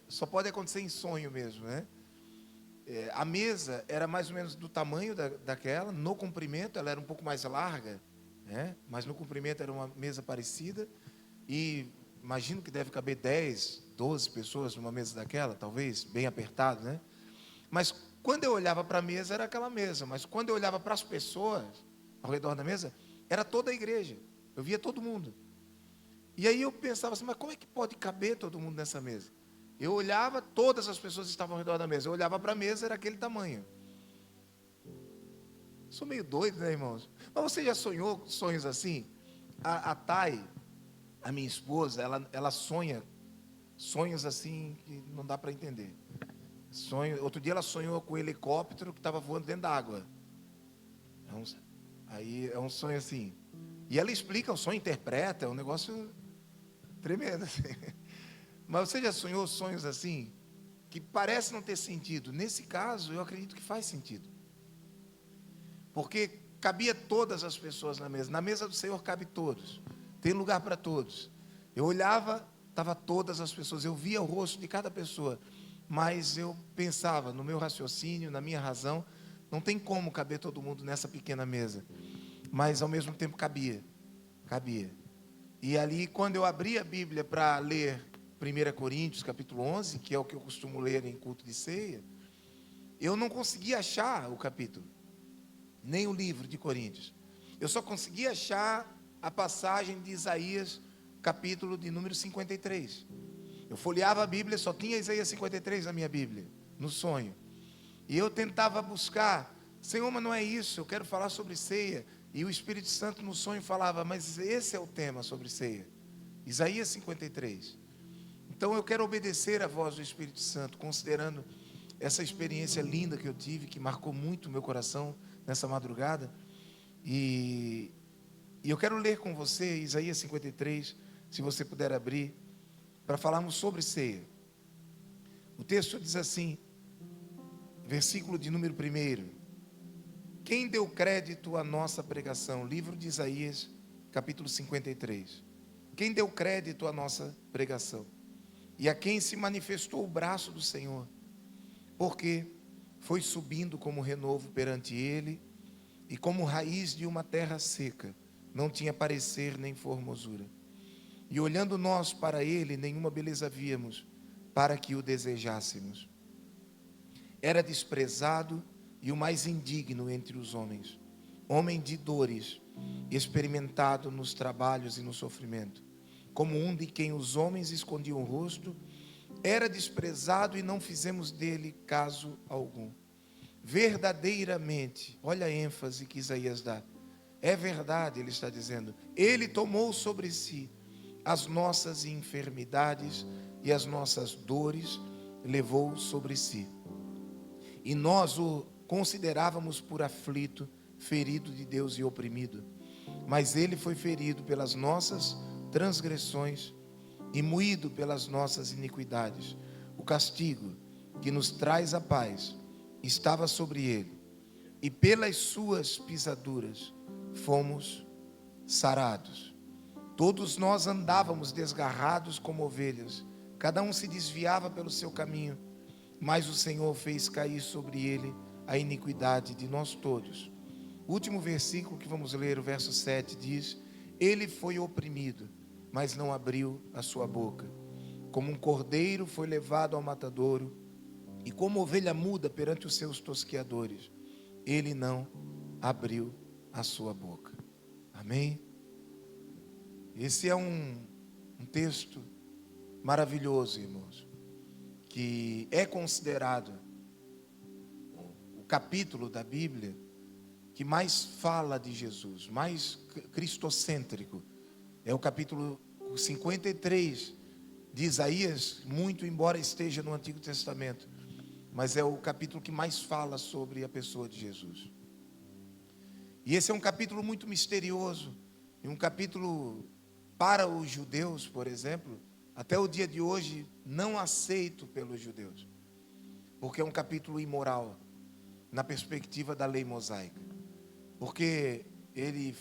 só pode acontecer em sonho mesmo, né? A mesa era mais ou menos do tamanho daquela. No comprimento ela era um pouco mais larga, né? Mas no comprimento era uma mesa parecida. E imagino que deve caber 10, 12 pessoas numa mesa daquela, talvez, bem apertado, né? Mas quando eu olhava para a mesa, era aquela mesa. Mas quando eu olhava para as pessoas ao redor da mesa, era toda a igreja. Eu via todo mundo. E aí eu pensava assim, mas como é que pode caber todo mundo nessa mesa? Eu olhava, todas as pessoas estavam ao redor da mesa. Eu olhava para a mesa, era aquele tamanho. Sou meio doido, né, irmãos? Mas você já sonhou sonhos assim? A Thay, a minha esposa, ela sonha sonhos assim que não dá para entender. Outro dia ela sonhou com um helicóptero que estava voando dentro da água. Aí é um sonho assim. E ela explica o sonho, interpreta, é um negócio tremendo assim. Mas você já sonhou sonhos assim, que parece não ter sentido? Nesse caso, eu acredito que faz sentido. Porque cabia todas as pessoas na mesa. Na mesa do Senhor cabe todos. Tem lugar para todos. Eu olhava, estava todas as pessoas. Eu via o rosto de cada pessoa. Mas eu pensava, no meu raciocínio, na minha razão, não tem como caber todo mundo nessa pequena mesa. Mas ao mesmo tempo cabia. E ali, quando eu abri a Bíblia para ler 1 Coríntios, capítulo 11, que é o que eu costumo ler em culto de ceia, eu não conseguia achar o capítulo, nem o livro de Coríntios. Eu só conseguia achar a passagem de Isaías, capítulo de número 53. Eu folheava a Bíblia, só tinha Isaías 53 na minha Bíblia, no sonho. E eu tentava buscar, Senhor, mas não é isso, eu quero falar sobre ceia. E o Espírito Santo no sonho falava, mas esse é o tema sobre ceia. Isaías 53. Então eu quero obedecer à voz do Espírito Santo, considerando essa experiência linda que eu tive, que marcou muito o meu coração nessa madrugada. E eu quero ler com você Isaías 53, se você puder abrir, para falarmos sobre ceia. O texto diz assim, versículo de número 1. Quem deu crédito à nossa pregação? Livro de Isaías, capítulo 53. Quem deu crédito à nossa pregação? e a quem se manifestou o braço do Senhor, porque foi subindo como renovo perante ele, e como raiz de uma terra seca, não tinha parecer nem formosura. E olhando nós para ele, nenhuma beleza víamos, para que o desejássemos. Era desprezado e o mais indigno entre os homens, homem de dores, experimentado nos trabalhos e no sofrimento, como um de quem os homens escondiam o rosto. Era desprezado e não fizemos dele caso algum. Verdadeiramente, olha a ênfase que Isaías dá, é verdade, ele está dizendo, ele tomou sobre si as nossas enfermidades e as nossas dores levou sobre si. E nós o considerávamos por aflito, ferido de Deus e oprimido. Mas ele foi ferido pelas nossas transgressões e moído pelas nossas iniquidades. O castigo que nos traz a paz estava sobre ele, e pelas suas pisaduras fomos sarados. Todos nós andávamos desgarrados como ovelhas, cada um se desviava pelo seu caminho, mas o Senhor fez cair sobre ele a iniquidade de nós todos. O último versículo que vamos ler, o verso 7, diz: ele foi oprimido, mas não abriu a sua boca. Como um cordeiro foi levado ao matadouro, e como ovelha muda perante os seus tosqueadores, ele não abriu a sua boca. Amém? Esse é um texto maravilhoso, irmãos, que é considerado o capítulo da Bíblia que mais fala de Jesus, mais cristocêntrico. É o capítulo 53 de Isaías, muito embora esteja no Antigo Testamento, mas é o capítulo que mais fala sobre a pessoa de Jesus. E esse é um capítulo muito misterioso, e um capítulo para os judeus, por exemplo, até o dia de hoje, não aceito pelos judeus, porque é um capítulo imoral, na perspectiva da lei mosaica, porque ele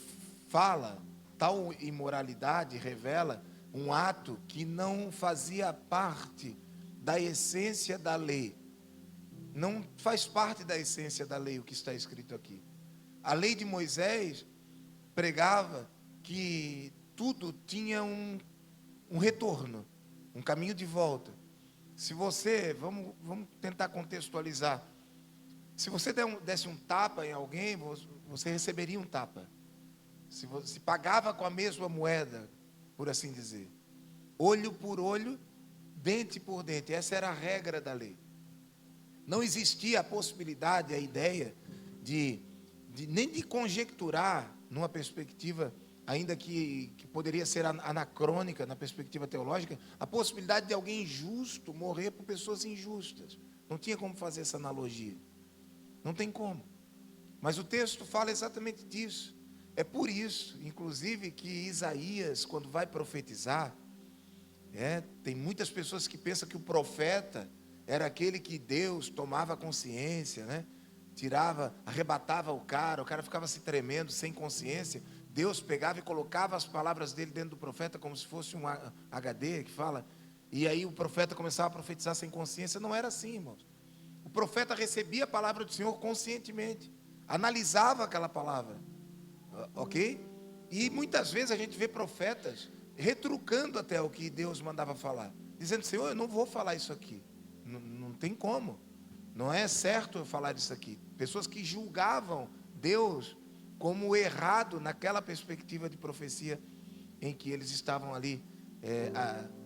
fala, tal imoralidade revela um ato que não fazia parte da essência da lei, não faz parte da essência da lei o que está escrito aqui. A lei de Moisés pregava que tudo tinha um retorno, um caminho de volta. Se você, vamos tentar contextualizar, se você desse um tapa em alguém, você receberia um tapa. Se pagava com a mesma moeda, por assim dizer, olho por olho, dente por dente, essa era a regra da lei. Não existia a possibilidade, a ideia nem de conjecturar numa perspectiva, ainda que poderia ser anacrônica na perspectiva teológica, a possibilidade de alguém injusto morrer por pessoas injustas. Não tinha como fazer essa analogia. Não tem como. Mas o texto fala exatamente disso. É por isso, inclusive, que Isaías, quando vai profetizar, tem muitas pessoas que pensam que o profeta era aquele que Deus tomava consciência, né? Arrebatava o cara ficava se tremendo, sem consciência. Deus pegava e colocava as palavras dele dentro do profeta, como se fosse um HD que fala, e aí o profeta começava a profetizar sem consciência. Não era assim, irmãos. O profeta recebia a palavra do Senhor conscientemente, analisava aquela palavra, ok? E muitas vezes a gente vê profetas retrucando até o que Deus mandava falar, dizendo: Senhor, eu não vou falar isso aqui, não tem como, não é certo eu falar isso aqui. Pessoas que julgavam Deus como errado naquela perspectiva de profecia em que eles estavam ali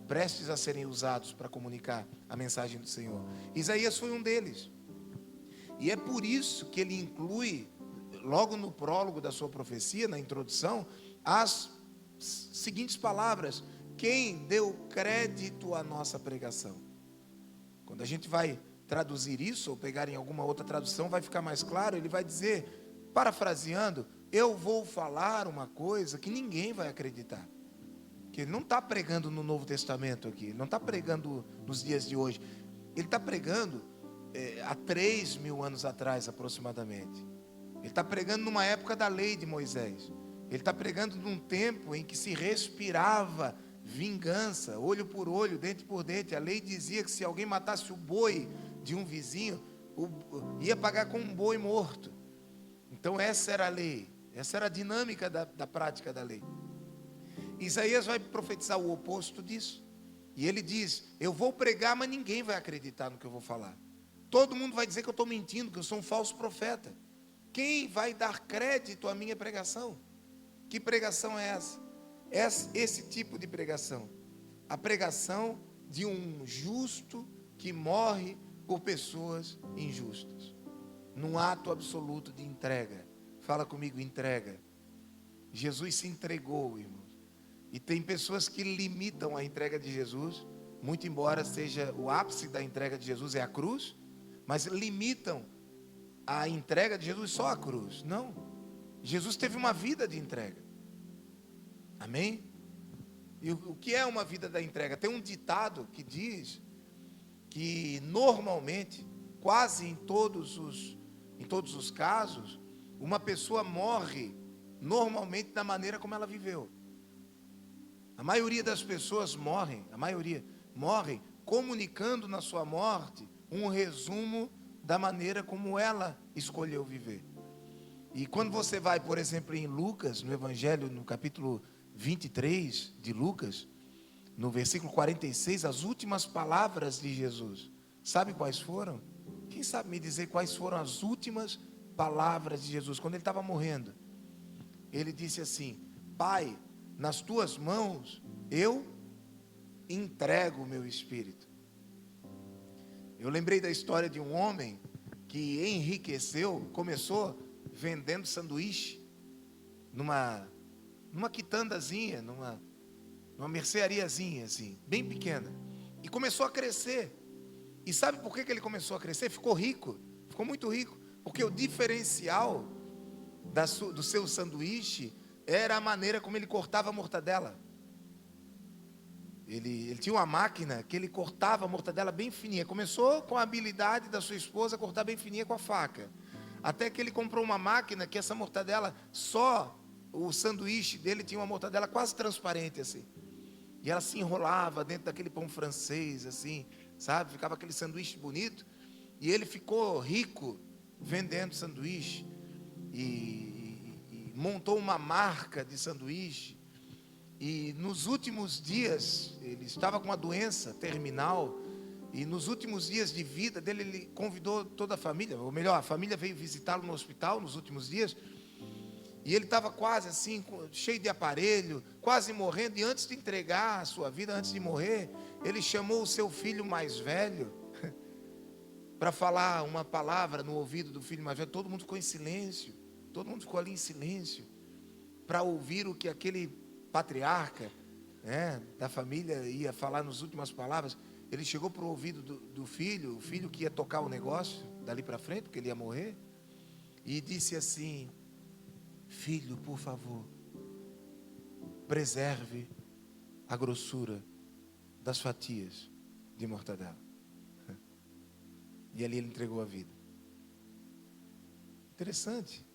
prestes a serem usados para comunicar a mensagem do Senhor. Isaías foi um deles, e é por isso que ele inclui, logo no prólogo da sua profecia, na introdução, as seguintes palavras: quem deu crédito à nossa pregação. Quando a gente vai traduzir isso, ou pegar em alguma outra tradução, vai ficar mais claro. Ele vai dizer, parafraseando: eu vou falar uma coisa que ninguém vai acreditar. Que ele não está pregando no Novo Testamento aqui, ele não está pregando nos dias de hoje, ele está pregando há 3.000 anos atrás aproximadamente. Ele está pregando numa época da lei de Moisés. Ele está pregando num tempo em que se respirava vingança, olho por olho, dente por dente. A lei dizia que se alguém matasse o boi de um vizinho, ia pagar com um boi morto. Então essa era a lei, essa era a dinâmica da prática da lei. Isaías vai profetizar o oposto disso. E ele diz: eu vou pregar, mas ninguém vai acreditar no que eu vou falar. Todo mundo vai dizer que eu estou mentindo, que eu sou um falso profeta. Quem vai dar crédito à minha pregação? Que pregação é essa? Esse tipo de pregação. A pregação de um justo que morre por pessoas injustas. Num ato absoluto de entrega. Fala comigo, entrega. Jesus se entregou, irmãos. E tem pessoas que limitam a entrega de Jesus, muito embora seja o ápice da entrega de Jesus é a cruz, mas limitam a entrega de Jesus só à cruz. Não. Jesus teve uma vida de entrega. Amém? E o que é uma vida da entrega? Tem um ditado que diz que normalmente, quase em todos os casos, uma pessoa morre normalmente da maneira como ela viveu. A maioria das pessoas morrem comunicando na sua morte um resumo da maneira como ela escolheu viver. E quando você vai, por exemplo, em Lucas, no Evangelho, no capítulo 23 de Lucas, no versículo 46, as últimas palavras de Jesus, sabe quais foram? Quem sabe me dizer quais foram as últimas palavras de Jesus? Quando ele estava morrendo, ele disse assim: Pai, nas tuas mãos eu entrego o meu espírito. Eu lembrei da história de um homem que enriqueceu, começou vendendo sanduíche numa quitandazinha, numa merceariazinha assim, bem pequena, e começou a crescer. E sabe por que ele começou a crescer? Ficou rico, ficou muito rico, porque o diferencial do seu sanduíche era a maneira como ele cortava a mortadela. Ele tinha uma máquina que ele cortava a mortadela bem fininha. Começou com a habilidade da sua esposa a cortar bem fininha com a faca, até que ele comprou uma máquina que essa mortadela, só o sanduíche dele tinha uma mortadela quase transparente assim, e ela se enrolava dentro daquele pão francês assim, sabe, ficava aquele sanduíche bonito. E ele ficou rico vendendo sanduíche e montou uma marca de sanduíche. E nos últimos dias, ele estava com uma doença terminal, e nos últimos dias de vida dele, ele convidou toda a família, ou melhor, a família veio visitá-lo no hospital nos últimos dias, e ele estava quase assim, cheio de aparelho, quase morrendo, e antes de entregar a sua vida, antes de morrer, ele chamou o seu filho mais velho, para falar uma palavra no ouvido do filho mais velho. Todo mundo ficou em silêncio, todo mundo ficou ali em silêncio, para ouvir o que aquele patriarca, né, da família ia falar nas últimas palavras. Ele chegou para o ouvido do filho, o filho que ia tocar o negócio dali para frente, porque ele ia morrer, e disse assim: filho, por favor, preserve a grossura das fatias de mortadela. E ali ele entregou a vida. Interessante.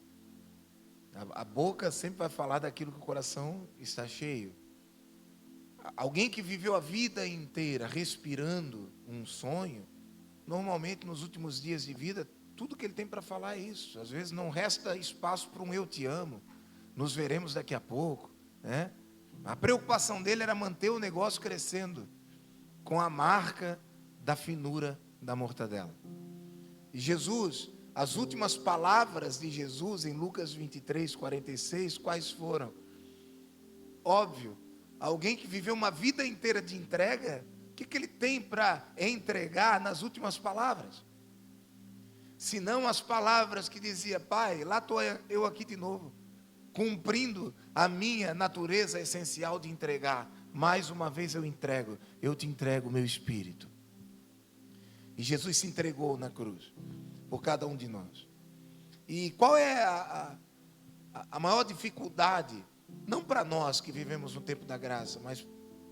A boca sempre vai falar daquilo que o coração está cheio. Alguém que viveu a vida inteira respirando um sonho, normalmente nos últimos dias de vida, tudo que ele tem para falar é isso. Às vezes não resta espaço para um eu te amo, nos veremos daqui a pouco, né? A preocupação dele era manter o negócio crescendo, com a marca da finura da mortadela. E Jesus, as últimas palavras de Jesus em Lucas 23, 46, quais foram? Óbvio, alguém que viveu uma vida inteira de entrega, o que ele tem para entregar nas últimas palavras? Se não as palavras que dizia: Pai, lá estou eu aqui de novo, cumprindo a minha natureza essencial de entregar. Mais uma vez eu te entrego o meu espírito. E Jesus se entregou na cruz por cada um de nós. E qual é a maior dificuldade, não para nós que vivemos no tempo da graça, mas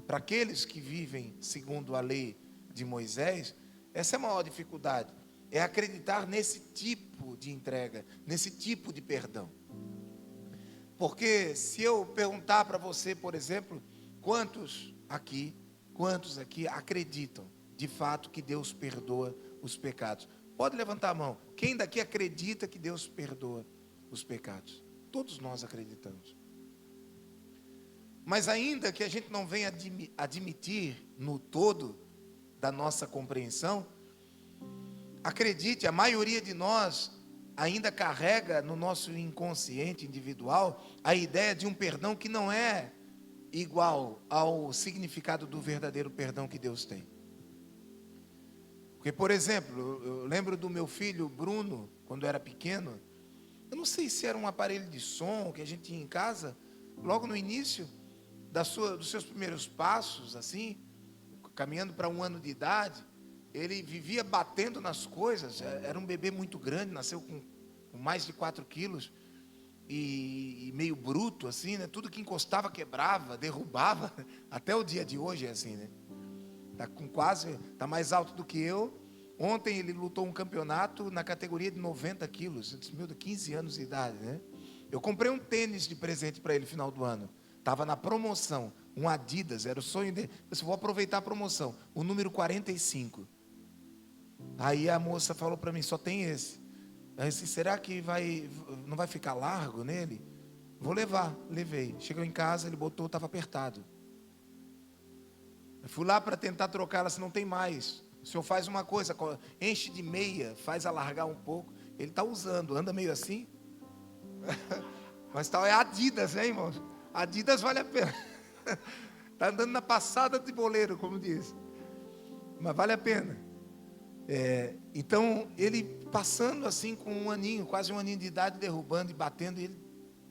para aqueles que vivem segundo a lei de Moisés? Essa é a maior dificuldade, é acreditar nesse tipo de entrega, nesse tipo de perdão. Porque se eu perguntar para você, por exemplo, quantos aqui, quantos aqui acreditam de fato que Deus perdoa os pecados? Pode levantar a mão. Quem daqui acredita que Deus perdoa os pecados? Todos nós acreditamos. Mas ainda que a gente não venha admitir no todo da nossa compreensão, acredite, a maioria de nós ainda carrega no nosso inconsciente individual a ideia de um perdão que não é igual ao significado do verdadeiro perdão que Deus tem. Porque, por exemplo, eu lembro do meu filho Bruno, quando eu era pequeno, eu não sei se era um aparelho de som que a gente tinha em casa, logo no início dos seus primeiros passos, assim, caminhando para 1 ano de idade, ele vivia batendo nas coisas. Era um bebê muito grande, nasceu com mais de 4 quilos, e meio bruto, assim, né? Tudo que encostava quebrava, derrubava. Até o dia de hoje é assim, né? Tá mais alto do que eu. Ontem ele lutou um campeonato na categoria de 90 quilos. Eu disse, meu Deus, 15 anos de idade, né? Eu comprei um tênis de presente para ele no final do ano. Estava na promoção, um Adidas, era o sonho dele. Eu disse, vou aproveitar a promoção, o número 45. Aí a moça falou para mim, só tem esse. Eu disse, será que não vai ficar largo nele? Vou levar, levei. Chegou em casa, ele botou, estava apertado. Eu fui lá para tentar trocar, ela disse, não tem mais. O senhor faz uma coisa, enche de meia, faz alargar um pouco. Ele está usando, anda meio assim. Mas tal é Adidas, né, irmãos? Adidas vale a pena. Está andando na passada de boleiro, como diz. Mas vale a pena. Então, ele passando assim com 1 aninho, quase 1 aninho de idade, derrubando e batendo, e ele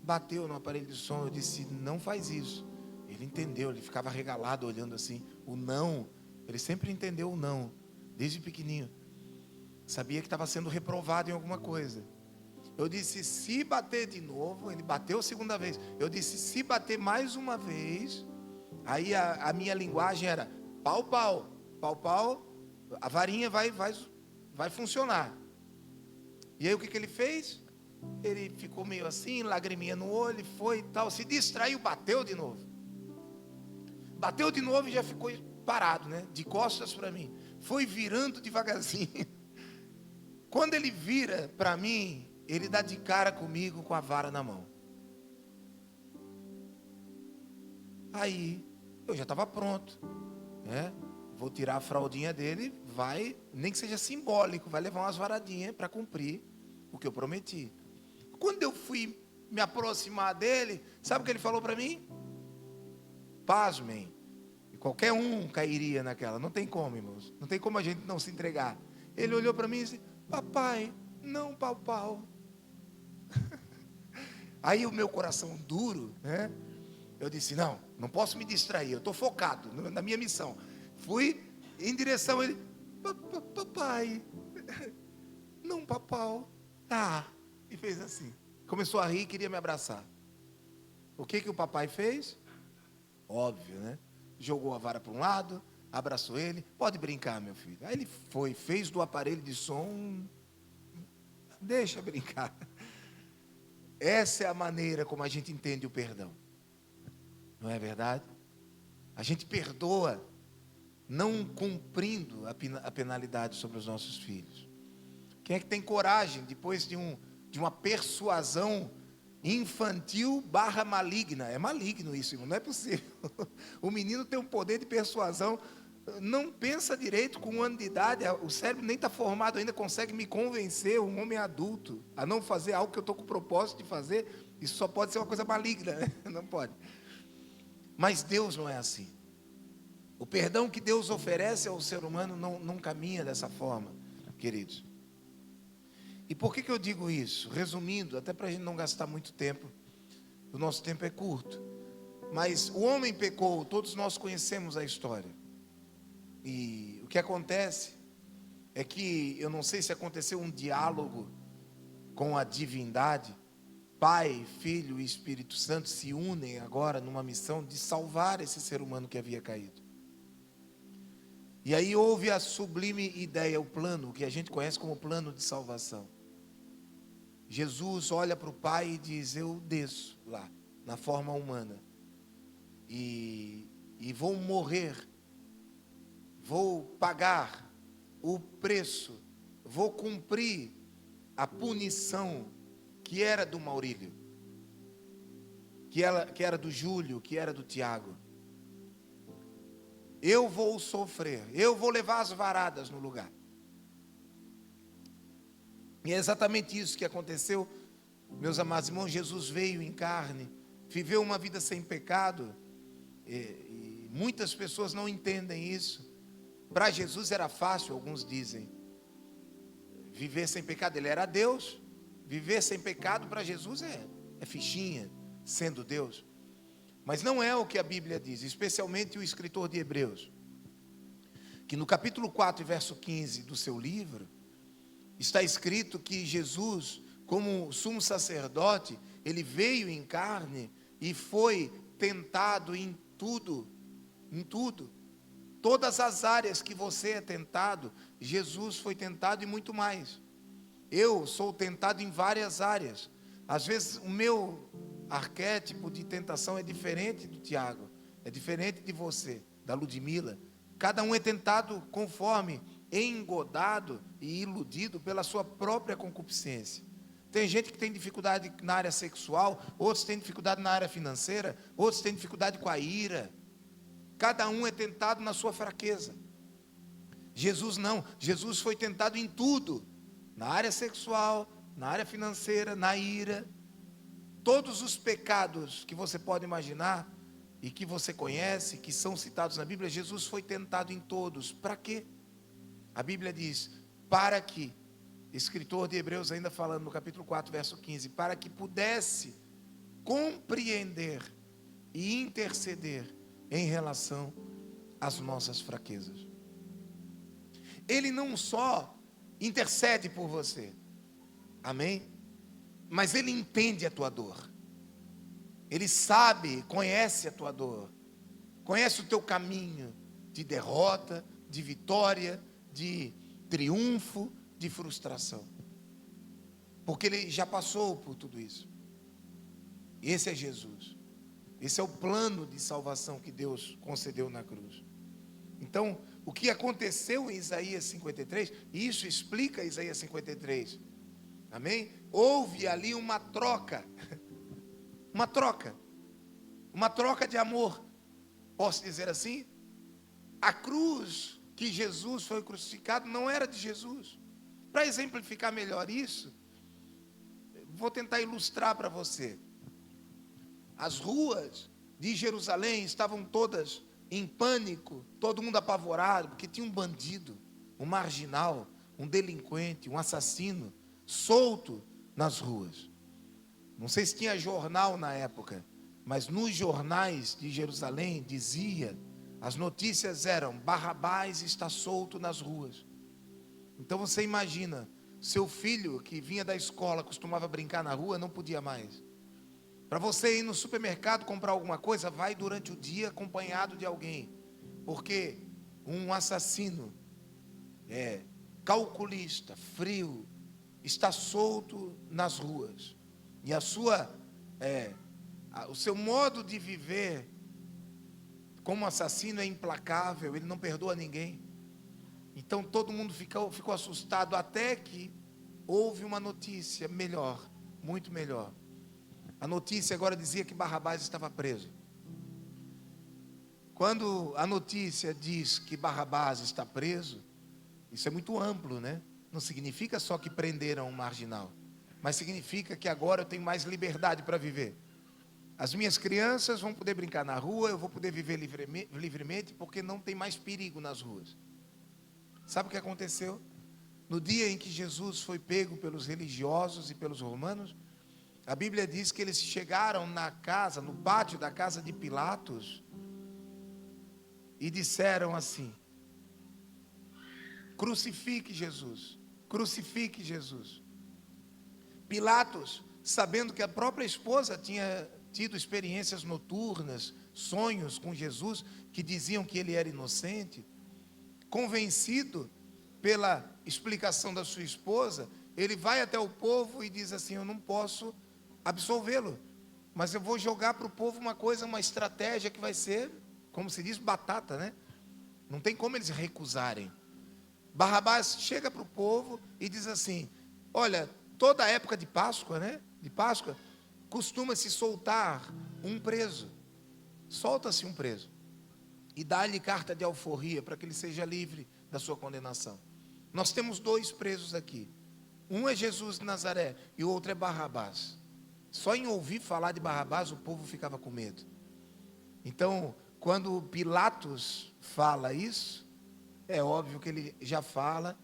bateu no aparelho de som. Eu disse, não faz isso. Ele entendeu, ele ficava regalado olhando assim. O não, ele sempre entendeu o não, desde pequenininho. Sabia que estava sendo reprovado em alguma coisa. Eu disse, se bater de novo, ele bateu a 2ª vez. Eu disse, se bater mais uma vez, aí a minha linguagem era pau, pau, pau, pau, a varinha vai funcionar. E aí o que ele fez? Ele ficou meio assim, lagriminha no olho, foi e tal, se distraiu, bateu de novo. Bateu de novo e já ficou parado, né? De costas para mim. Foi virando devagarzinho. Quando ele vira para mim, ele dá de cara comigo com a vara na mão. Aí, eu já estava pronto, né? Vou tirar a fraldinha dele, vai, nem que seja simbólico, vai levar umas varadinhas para cumprir o que eu prometi. Quando eu fui me aproximar dele, sabe o que ele falou para mim? Pasmem, qualquer um cairia naquela, não tem como, irmãos, não tem como a gente não se entregar. Ele olhou para mim e disse, papai, não pau pau. Aí o meu coração duro, né? Eu disse, não posso me distrair, eu estou focado na minha missão. Fui em direção a ele, papai, não papau. E fez assim, começou a rir, queria me abraçar. O que o papai fez? Óbvio, né? Jogou a vara para um lado, abraçou ele, pode brincar, meu filho. Aí ele fez do aparelho de som, deixa brincar. Essa é a maneira como a gente entende o perdão. Não é verdade? A gente perdoa não cumprindo a penalidade sobre os nossos filhos. Quem é que tem coragem, depois de uma persuasão infantil / maligna? É maligno isso, irmão, não é possível. O menino tem um poder de persuasão, não pensa direito com 1 ano de idade, o cérebro nem está formado ainda, consegue me convencer, um homem adulto, a não fazer algo que eu estou com o propósito de fazer. Isso só pode ser uma coisa maligna, né? Não pode. Mas Deus não é assim. O perdão que Deus oferece ao ser humano não caminha dessa forma, queridos. E por que eu digo isso? Resumindo, até para a gente não gastar muito tempo, o nosso tempo é curto. Mas o homem pecou, todos nós conhecemos a história. E o que acontece é que, eu não sei se aconteceu um diálogo com a divindade. Pai, Filho e Espírito Santo se unem agora numa missão de salvar esse ser humano que havia caído. E aí houve a sublime ideia, o plano, que a gente conhece como plano de salvação. Jesus olha para o Pai e diz, eu desço lá, na forma humana. E e vou morrer, vou pagar o preço, vou cumprir a punição que era do Maurílio, que era do Júlio, que era do Tiago. Eu vou sofrer, eu vou levar as varadas no lugar. E é exatamente isso que aconteceu, meus amados irmãos. Jesus veio em carne, viveu uma vida sem pecado, e muitas pessoas não entendem isso. Para Jesus era fácil, alguns dizem, viver sem pecado. Ele era Deus, viver sem pecado para Jesus é fichinha, sendo Deus. Mas não é o que a Bíblia diz, especialmente o escritor de Hebreus, que no capítulo 4, verso 15 do seu livro, está escrito que Jesus, como sumo sacerdote, ele veio em carne e foi tentado em tudo, todas as áreas que você é tentado, Jesus foi tentado e muito mais. Eu sou tentado em várias áreas. Às vezes o meu arquétipo de tentação é diferente do Tiago, é diferente de você, da Ludmila. Cada um é tentado conforme engodado e iludido pela sua própria concupiscência. Tem gente que tem dificuldade na área sexual, outros têm dificuldade na área financeira, outros têm dificuldade com a ira. Cada um é tentado na sua fraqueza. Jesus não, Jesus foi tentado em tudo, na área sexual, na área financeira, na ira. Todos os pecados que você pode imaginar e que você conhece, que são citados na Bíblia, Jesus foi tentado em todos. Para quê? A Bíblia diz, para que, escritor de Hebreus ainda falando no capítulo 4, verso 15, para que pudesse compreender e interceder em relação às nossas fraquezas. Ele não só intercede por você, amém? Mas ele entende a tua dor. Ele sabe, conhece a tua dor. Conhece o teu caminho de derrota, de vitória, de triunfo, de frustração. Porque ele já passou por tudo isso. Esse é Jesus. Esse é o plano de salvação que Deus concedeu na cruz. Então, o que aconteceu em Isaías 53, isso explica Isaías 53. Amém? Houve ali uma troca de amor. Posso dizer assim? A cruz que Jesus foi crucificado não era de Jesus. Para exemplificar melhor isso, vou tentar ilustrar para você. As ruas de Jerusalém estavam todas em pânico, todo mundo apavorado, porque tinha um bandido, um marginal, um delinquente, um assassino, solto nas ruas. Não sei se tinha jornal na época, mas nos jornais de Jerusalém dizia, as notícias eram, Barrabás está solto nas ruas. Então você imagina, seu filho que vinha da escola, costumava brincar na rua, não podia mais. Para você ir no supermercado comprar alguma coisa, vai durante o dia acompanhado de alguém, porque um assassino, calculista, frio, está solto nas ruas. E o seu modo de viver como assassino é implacável, ele não perdoa ninguém. Então todo mundo ficou assustado, até que houve uma notícia melhor, muito melhor. A notícia agora dizia que Barrabás estava preso. Quando a notícia diz que Barrabás está preso, isso é muito amplo, né? Não significa só que prenderam um marginal, mas significa que agora eu tenho mais liberdade para viver. As minhas crianças vão poder brincar na rua, eu vou poder viver livremente, porque não tem mais perigo nas ruas. Sabe o que aconteceu? No dia em que Jesus foi pego pelos religiosos e pelos romanos, a Bíblia diz que eles chegaram no pátio da casa de Pilatos, e disseram assim, crucifique Jesus, crucifique Jesus. Pilatos, sabendo que a própria esposa tinha tido experiências noturnas, sonhos com Jesus, que diziam que ele era inocente, convencido pela explicação da sua esposa, ele vai até o povo e diz assim, eu não posso absolvê-lo, mas eu vou jogar para o povo uma estratégia que vai ser como se diz, batata, né? Não tem como eles recusarem. Barrabás chega para o povo e diz assim: olha, toda a época de Páscoa, né? De Páscoa, costuma-se soltar um preso. Solta-se um preso e dá-lhe carta de alforria para que ele seja livre da sua condenação. Nós temos 2 presos aqui. Um é Jesus de Nazaré e o outro é Barrabás. Só em ouvir falar de Barrabás o povo ficava com medo. Então, quando Pilatos fala isso, é óbvio que ele já fala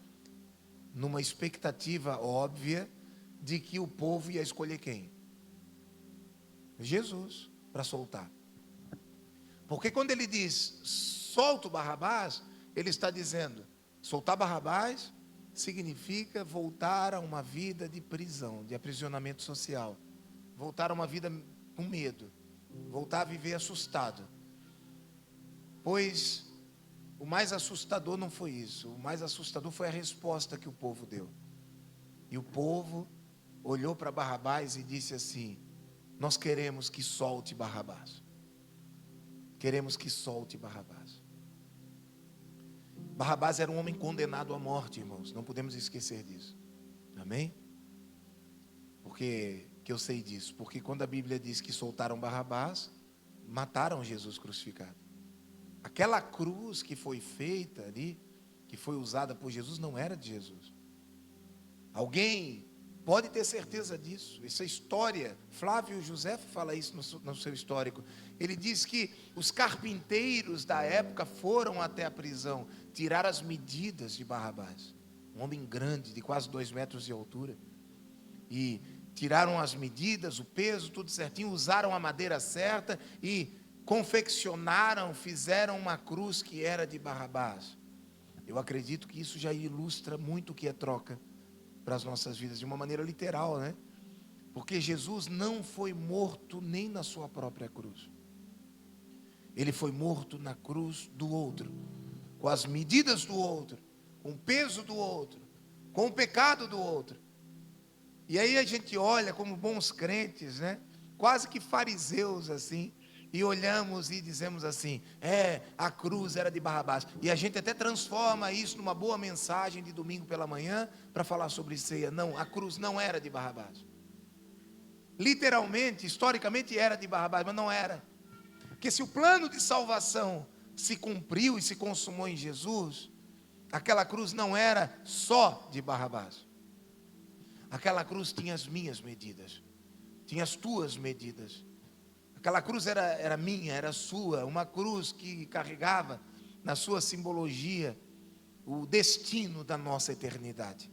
numa expectativa óbvia de que o povo ia escolher quem? Jesus, para soltar. Porque quando ele diz, solta o Barrabás, ele está dizendo, soltar Barrabás significa voltar a uma vida de prisão, de aprisionamento social. Voltar a uma vida com medo. Voltar a viver assustado. Pois o mais assustador não foi isso. O mais assustador foi a resposta que o povo deu. E o povo olhou para Barrabás e disse assim: nós queremos que solte Barrabás. Queremos que solte Barrabás. Barrabás era um homem condenado à morte, irmãos. Não podemos esquecer disso. Amém? Porque que eu sei disso? Porque quando a Bíblia diz que soltaram Barrabás, mataram Jesus crucificado. Aquela cruz que foi feita ali, que foi usada por Jesus, não era de Jesus. Alguém pode ter certeza disso. Essa história, Flávio José fala isso no seu histórico. Ele diz que os carpinteiros da época foram até a prisão, tirar as medidas de Barrabás. Um homem grande, de quase 2 metros de altura. E tiraram as medidas, o peso, tudo certinho, usaram a madeira certa e confeccionaram, fizeram uma cruz que era de Barrabás. Eu acredito que isso já ilustra muito o que é troca para as nossas vidas, de uma maneira literal, né? Porque Jesus não foi morto nem na sua própria cruz. Ele foi morto na cruz do outro, com as medidas do outro, com o peso do outro, com o pecado do outro. E aí a gente olha como bons crentes, né? Quase que fariseus assim, e olhamos e dizemos assim: a cruz era de Barrabás. E a gente até transforma isso numa boa mensagem de domingo pela manhã para falar sobre ceia. Não, a cruz não era de Barrabás. Literalmente, historicamente era de Barrabás, mas não era. Porque se o plano de salvação se cumpriu e se consumou em Jesus, aquela cruz não era só de Barrabás. Aquela cruz tinha as minhas medidas, tinha as tuas medidas. Aquela cruz era minha, era sua, uma cruz que carregava na sua simbologia o destino da nossa eternidade.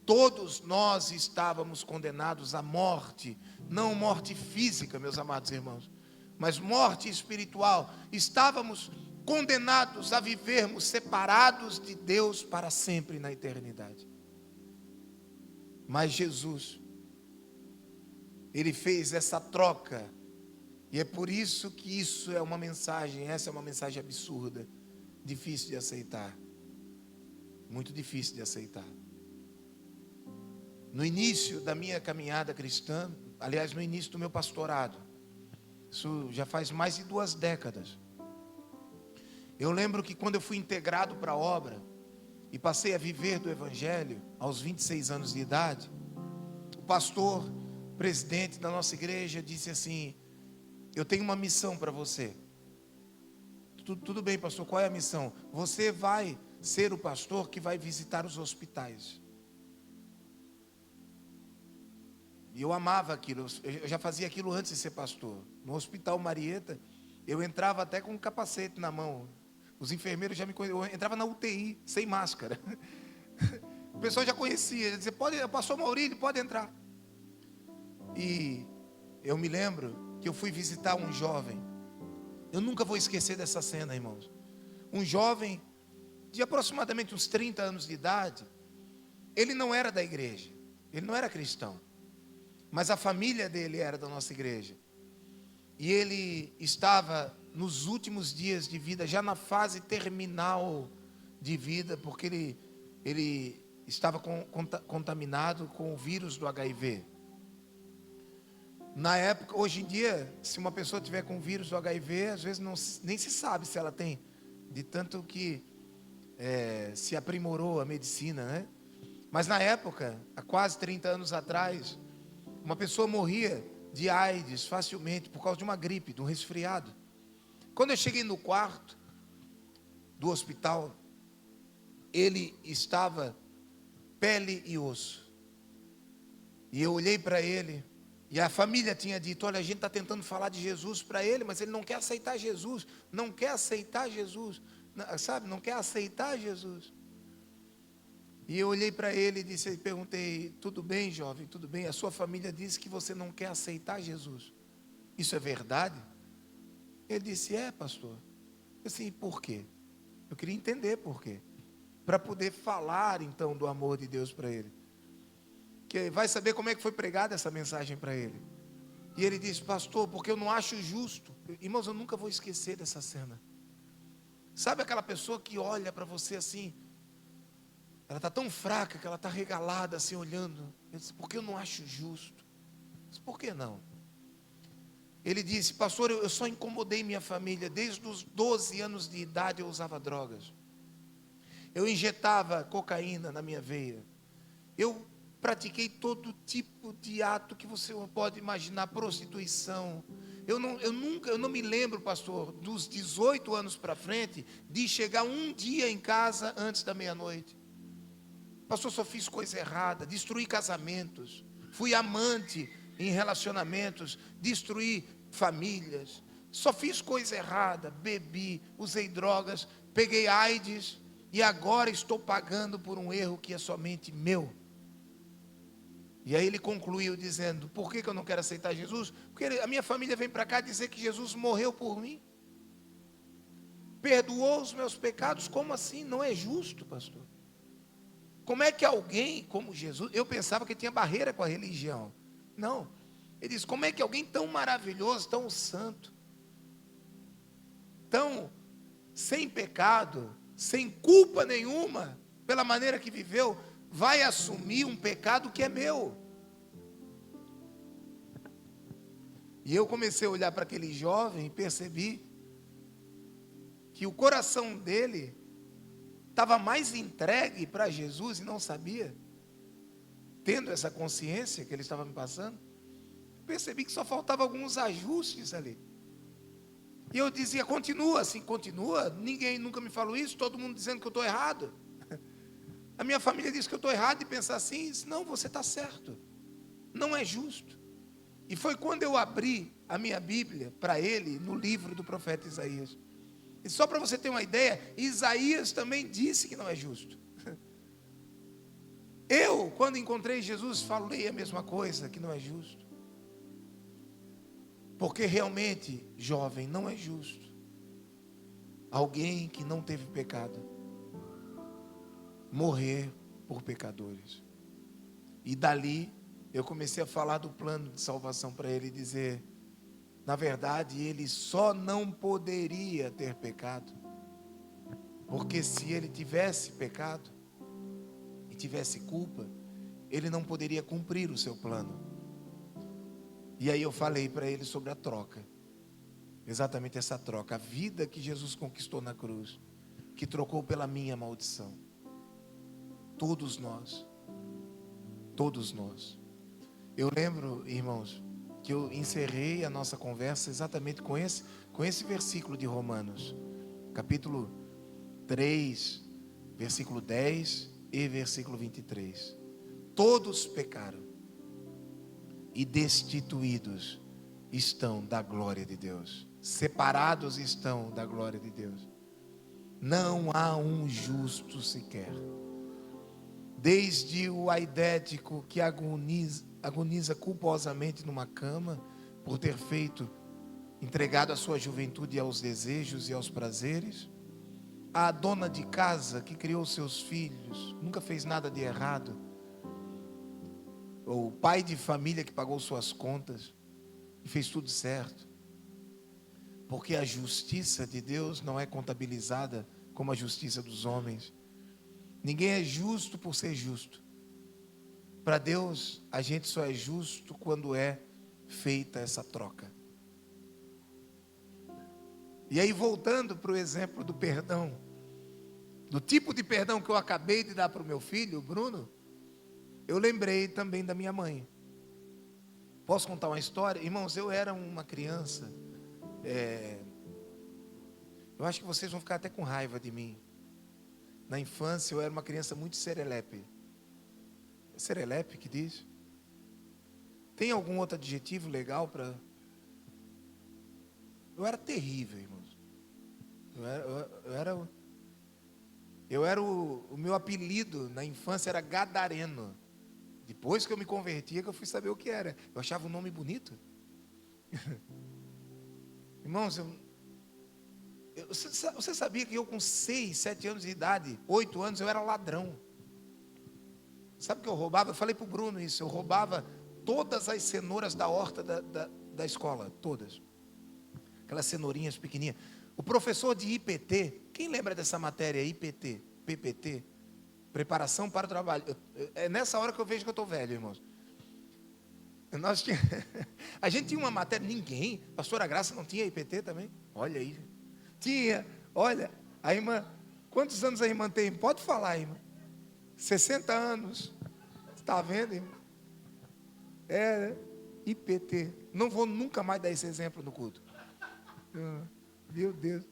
Todos nós estávamos condenados à morte, não morte física, meus amados irmãos, mas morte espiritual. Estávamos condenados a vivermos separados de Deus para sempre na eternidade. Mas Jesus, Ele fez essa troca. E é por isso que isso é uma mensagem, essa é uma mensagem absurda, difícil de aceitar. Muito difícil de aceitar. No início da minha caminhada cristã, aliás, no início do meu pastorado, isso já faz mais de 2 décadas. Eu lembro que quando eu fui integrado para a obra e passei a viver do Evangelho aos 26 anos de idade, o pastor, presidente da nossa igreja, disse assim: eu tenho uma missão para você. Tudo bem, pastor, qual é a missão? Você vai ser o pastor que vai visitar os hospitais. E eu amava aquilo, eu já fazia aquilo antes de ser pastor. No Hospital Marieta, eu entrava até com um capacete na mão. Os enfermeiros já me conheciam, eu entrava na UTI, sem máscara. O pessoal já conhecia, dizia: pastor Maurílio, pode entrar. E eu me lembro que eu fui visitar um jovem. Eu nunca vou esquecer dessa cena, irmãos. Um jovem de aproximadamente uns 30 anos de idade. Ele não era da igreja, ele não era cristão, mas a família dele era da nossa igreja. E ele estava nos últimos dias de vida, já na fase terminal de vida, porque ele estava contaminado com o vírus do HIV. Na época, hoje em dia, se uma pessoa tiver com vírus do HIV, às vezes nem se sabe se ela tem, de tanto que se aprimorou a medicina, né? Mas na época, há quase 30 anos atrás, uma pessoa morria de AIDS facilmente por causa de uma gripe, de um resfriado. Quando eu cheguei no quarto do hospital, ele estava pele e osso. E eu olhei para ele, e a família tinha dito: olha, a gente está tentando falar de Jesus para ele, mas ele não quer aceitar Jesus, não quer aceitar Jesus, sabe, não quer aceitar Jesus. E eu olhei para ele e perguntei: tudo bem, jovem, tudo bem? A sua família disse que você não quer aceitar Jesus. Isso é verdade? Ele disse: é, pastor. Eu disse: por quê? Eu queria entender por quê, para poder falar então do amor de Deus para ele. Que vai saber como é que foi pregada essa mensagem para ele. E ele disse: pastor, porque eu não acho justo. Irmãos, eu nunca vou esquecer dessa cena. Sabe aquela pessoa que olha para você assim, ela está tão fraca que ela está regalada assim, olhando. Ele disse: porque eu não acho justo. Eu disse: por que não? Ele disse: pastor, eu só incomodei minha família. Desde os 12 anos de idade eu usava drogas. Eu injetava cocaína na minha veia. Eu pratiquei todo tipo de ato que você pode imaginar, prostituição. Eu não me lembro, pastor, dos 18 anos para frente, de chegar um dia em casa antes da meia-noite. Pastor, só fiz coisa errada, destruí casamentos, fui amante em relacionamentos, destruí famílias, só fiz coisa errada, bebi, usei drogas, peguei AIDS e agora estou pagando por um erro que é somente meu. E aí ele concluiu dizendo: por que eu não quero aceitar Jesus? Porque a minha família vem para cá dizer que Jesus morreu por mim, perdoou os meus pecados. Como assim? Não é justo, pastor. Como é que alguém como Jesus, eu pensava que tinha barreira com a religião. Não, ele diz: como é que alguém tão maravilhoso, tão santo, tão sem pecado, sem culpa nenhuma, pela maneira que viveu, vai assumir um pecado que é meu? E eu comecei a olhar para aquele jovem e percebi que o coração dele estava mais entregue para Jesus e não sabia, tendo essa consciência que ele estava me passando. Percebi que só faltava alguns ajustes ali. E eu dizia: continua assim, continua. Ninguém nunca me falou isso, todo mundo dizendo que eu estou errado. A minha família diz que eu estou errado, e pensar assim: não, você está certo, não é justo. E foi quando eu abri a minha Bíblia para ele, no livro do profeta Isaías. E só para você ter uma ideia, Isaías também disse que não é justo. Eu, quando encontrei Jesus, falei a mesma coisa, que não é justo. Porque realmente, jovem, não é justo alguém que não teve pecado morrer por pecadores. E dali eu comecei a falar do plano de salvação para ele, e dizer: na verdade, ele só não poderia ter pecado, porque se ele tivesse pecado e tivesse culpa, ele não poderia cumprir o seu plano. E aí eu falei para ele sobre a troca, exatamente essa troca, a vida que Jesus conquistou na cruz, que trocou pela minha maldição. Todos nós. Eu lembro, irmãos, que eu encerrei a nossa conversa exatamente com esse versículo de Romanos, capítulo 3, versículo 10 e versículo 23. Todos pecaram e destituídos estão da glória de Deus, separados estão da glória de Deus. Não há um justo sequer. Desde o aidético que agoniza culposamente numa cama, por ter entregado a sua juventude aos desejos e aos prazeres, a dona de casa que criou seus filhos, nunca fez nada de errado, o pai de família que pagou suas contas e fez tudo certo, porque a justiça de Deus não é contabilizada como a justiça dos homens. Ninguém é justo por ser justo. Para Deus, a gente só é justo quando é feita essa troca. E aí, voltando para o exemplo do perdão, do tipo de perdão que eu acabei de dar para o meu filho, o Bruno, eu lembrei também da minha mãe. Posso contar uma história? Irmãos, eu era uma criança, eu acho que vocês vão ficar até com raiva de mim. Na infância eu era uma criança muito serelepe. É serelepe que diz? Tem algum outro adjetivo legal para... Eu era terrível, irmãos. O meu apelido na infância era Gadareno. Depois que eu me convertia, que eu fui saber o que era. Eu achava o nome bonito. Irmãos, você sabia que eu com 6, 7 anos de idade, 8 anos, eu era ladrão? Sabe o que eu roubava? Eu falei para o Bruno isso. Eu roubava todas as cenouras da horta da escola. Todas. Aquelas cenourinhas pequenininhas. O professor de IPT, quem lembra dessa matéria IPT, PPT? Preparação para o trabalho. É nessa hora que eu vejo que eu estou velho, irmãos. A gente tinha uma matéria, ninguém, pastora Graça não tinha IPT também? Olha aí. Tinha, olha, a irmã, quantos anos a irmã tem? Pode falar, irmã. 60 anos. Está vendo, irmã? IPT. Não vou nunca mais dar esse exemplo no culto. Meu Deus.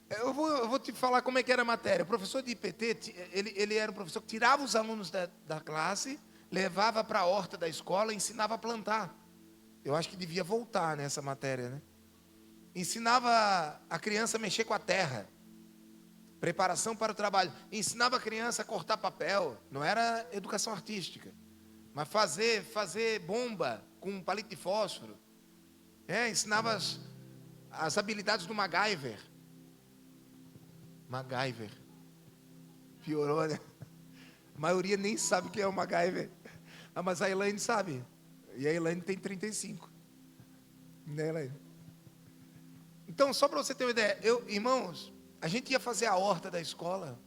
Eu vou te falar como é que era a matéria. O professor de IPT, ele era um professor que tirava os alunos da classe, levava para a horta da escola e ensinava a plantar. Eu acho que devia voltar nessa matéria, né? Ensinava a criança a mexer com a terra. Preparação para o trabalho. Ensinava a criança a cortar papel. Não era educação artística. Mas fazer bomba com um palito de fósforo. Ensinava as habilidades do MacGyver. MacGyver. Piorou, né? A maioria nem sabe o que é o MacGyver. Mas a Elaine sabe. E a Elaine tem 35. Né, Elaine? Então, só para você ter uma ideia, irmãos, a gente ia fazer a horta da escola.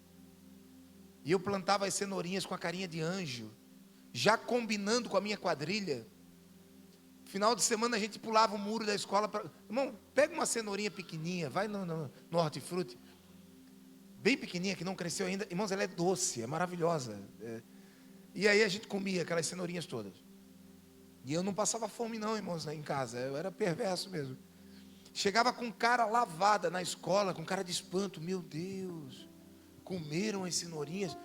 E eu plantava as cenourinhas com a carinha de anjo. Já combinando com a minha quadrilha. Final de semana a gente pulava o muro da escola. Irmão, pega uma cenourinha pequenininha, vai no hortifruti. Bem pequenininha, que não cresceu ainda. Irmãos, ela é doce, é maravilhosa. E aí a gente comia aquelas cenourinhas todas. E eu não passava fome não, irmãos, em casa. Eu era perverso mesmo. Chegava com cara lavada na escola, com cara de espanto. Meu Deus, comeram as cenourinhas.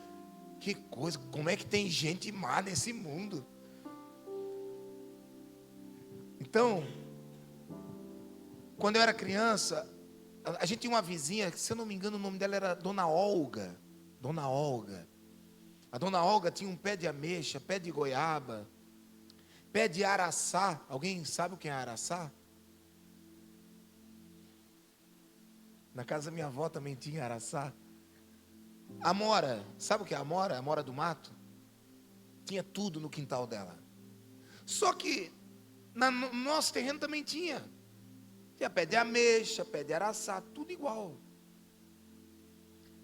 Que coisa, como é que tem gente má nesse mundo? Então, quando eu era criança, a gente tinha uma vizinha, se eu não me engano o nome dela era Dona Olga. Dona Olga. A Dona Olga tinha um pé de ameixa, pé de goiaba, pé de araçá. Alguém sabe o que é araçá? Na casa da minha avó também tinha araçá. Amora, sabe o que é amora? Amora do mato. Tinha tudo no quintal dela. Só que no nosso terreno também tinha. Tinha pé de ameixa, pé de araçá, tudo igual.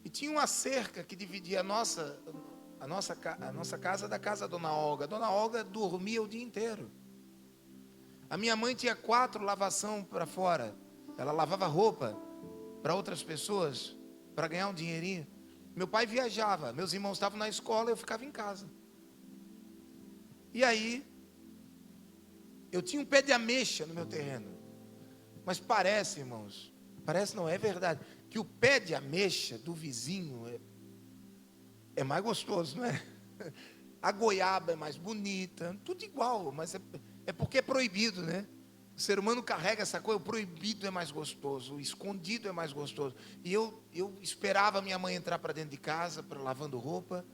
E tinha uma cerca que dividia a nossa casa da casa da Dona Olga. A Dona Olga dormia o dia inteiro. A minha mãe tinha 4 lavação para fora. Ela lavava roupa para outras pessoas, para ganhar um dinheirinho. Meu pai viajava, meus irmãos estavam na escola, eu ficava em casa. E aí, eu tinha um pé de ameixa no meu terreno. Mas parece, irmãos, parece não, é verdade, que o pé de ameixa do vizinho é mais gostoso, não é? A goiaba é mais bonita, tudo igual, mas é porque é proibido, né? O ser humano carrega essa coisa, o proibido é mais gostoso, o escondido é mais gostoso. E eu esperava a minha mãe entrar para dentro de casa, para lavando roupa.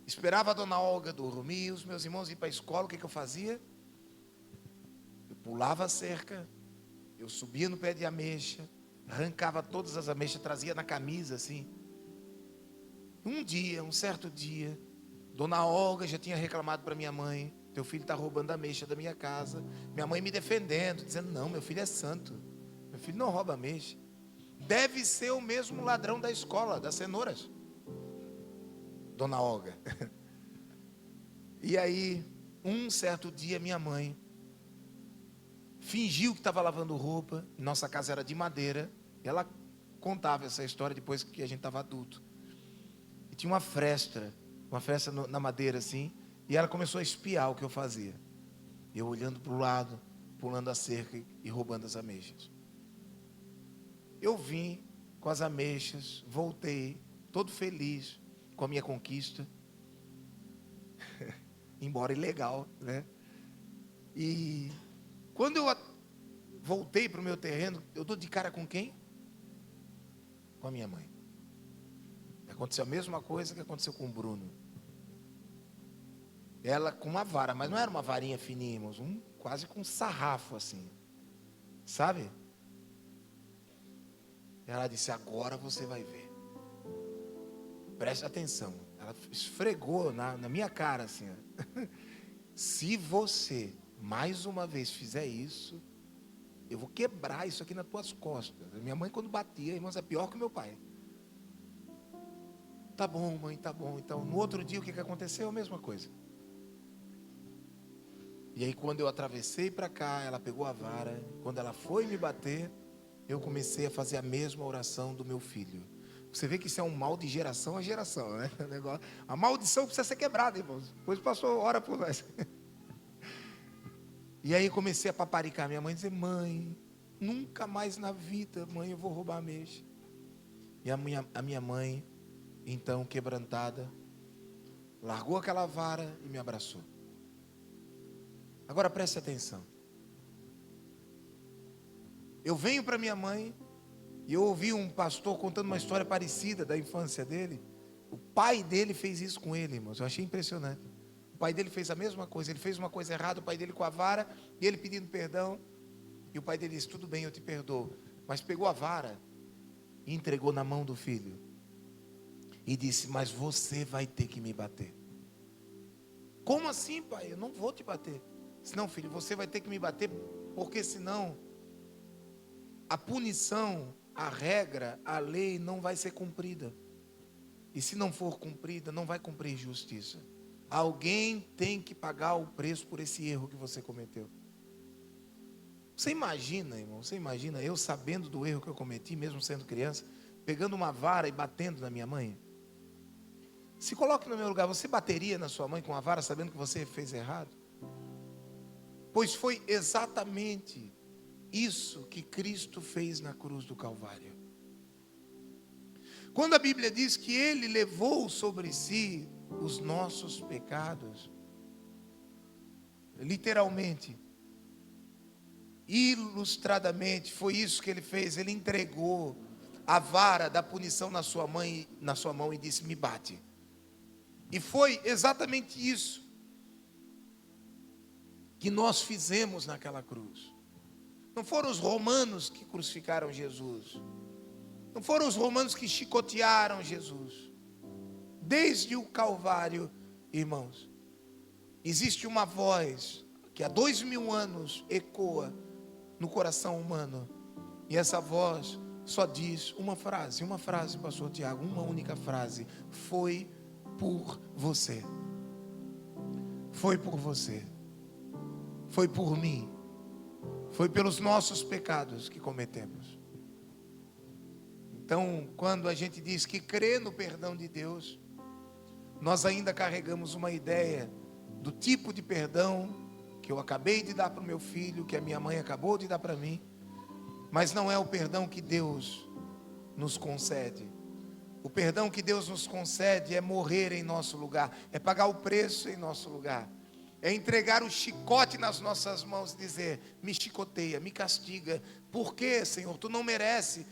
Esperava a Dona Olga dormir, os meus irmãos ir para a escola. O que eu fazia? Eu pulava a cerca, eu subia no pé de ameixa, arrancava todas as ameixas, trazia na camisa assim. Um certo dia, Dona Olga já tinha reclamado para minha mãe: teu filho está roubando a ameixa da minha casa. Minha mãe me defendendo, dizendo: não, meu filho é santo, meu filho não rouba ameixa. Deve ser o mesmo ladrão da escola, das cenouras, Dona Olga. E aí, um certo dia, minha mãe fingiu que estava lavando roupa. Nossa casa era de madeira. Ela contava essa história depois que a gente estava adulto. E tinha uma fresta na madeira assim. E ela começou a espiar o que eu fazia. Eu olhando para o lado, pulando a cerca e roubando as ameixas. Eu vim com as ameixas, voltei, todo feliz com a minha conquista. Embora ilegal, né? E quando eu voltei para o meu terreno, eu dou de cara com quem? Com a minha mãe. Aconteceu a mesma coisa que aconteceu com o Bruno. Ela com uma vara, mas não era uma varinha fininha, irmãos, quase com um sarrafo assim, sabe? Ela disse: agora você vai ver. Preste atenção. Ela esfregou na minha cara assim, ó. Se você mais uma vez fizer isso, eu vou quebrar isso aqui nas tuas costas. Minha mãe, quando batia, irmãos, é pior que meu pai. Tá bom, mãe, tá bom. Então, no outro dia, o que aconteceu? A mesma coisa. E aí, quando eu atravessei para cá, ela pegou a vara. Quando ela foi me bater, eu comecei a fazer a mesma oração do meu filho. Você vê que isso é um mal de geração a geração, né? A maldição precisa ser quebrada, irmãos. Depois passou hora por nós. E aí comecei a paparicar minha mãe, dizer: mãe, nunca mais na vida, mãe, eu vou roubar ameixa. E a minha mãe, então quebrantada, largou aquela vara e me abraçou. Agora preste atenção. Eu venho para minha mãe e eu ouvi um pastor contando uma história parecida da infância dele. O pai dele fez isso com ele, irmãos. Eu achei impressionante. O pai dele fez a mesma coisa. Ele fez uma coisa errada, o pai dele com a vara, e ele pedindo perdão. E o pai dele disse: tudo bem, eu te perdoo. Mas pegou a vara e entregou na mão do filho. E disse: mas você vai ter que me bater. Como assim, pai? Eu não vou te bater. Disse: não, filho, você vai ter que me bater, porque senão a punição, a regra, a lei não vai ser cumprida. E se não for cumprida, não vai cumprir justiça. Alguém tem que pagar o preço por esse erro que você cometeu. Você imagina, irmão, eu sabendo do erro que eu cometi, mesmo sendo criança, pegando uma vara e batendo na minha mãe? Se coloque no meu lugar, você bateria na sua mãe com a vara sabendo que você fez errado? Pois foi exatamente isso que Cristo fez na cruz do Calvário. Quando a Bíblia diz que Ele levou sobre si os nossos pecados, literalmente, ilustradamente, foi isso que Ele fez. Ele entregou a vara da punição na sua mão e disse: me bate. E foi exatamente isso que nós fizemos naquela cruz. Não foram os romanos que crucificaram Jesus. Não foram os romanos que chicotearam Jesus. Desde o Calvário, irmãos, existe uma voz que há 2000 anos ecoa no coração humano. E essa voz só diz uma frase, pastor Tiago, uma única frase: foi por você. Foi por você. Foi por mim. Foi pelos nossos pecados que cometemos. Então, quando a gente diz que crê no perdão de Deus, nós ainda carregamos uma ideia do tipo de perdão que eu acabei de dar para o meu filho, que a minha mãe acabou de dar para mim, mas não é o perdão que Deus nos concede. O perdão que Deus nos concede é morrer em nosso lugar, é pagar o preço em nosso lugar, é entregar o chicote nas nossas mãos e dizer: me chicoteia, me castiga. Por quê, Senhor? Tu não merece.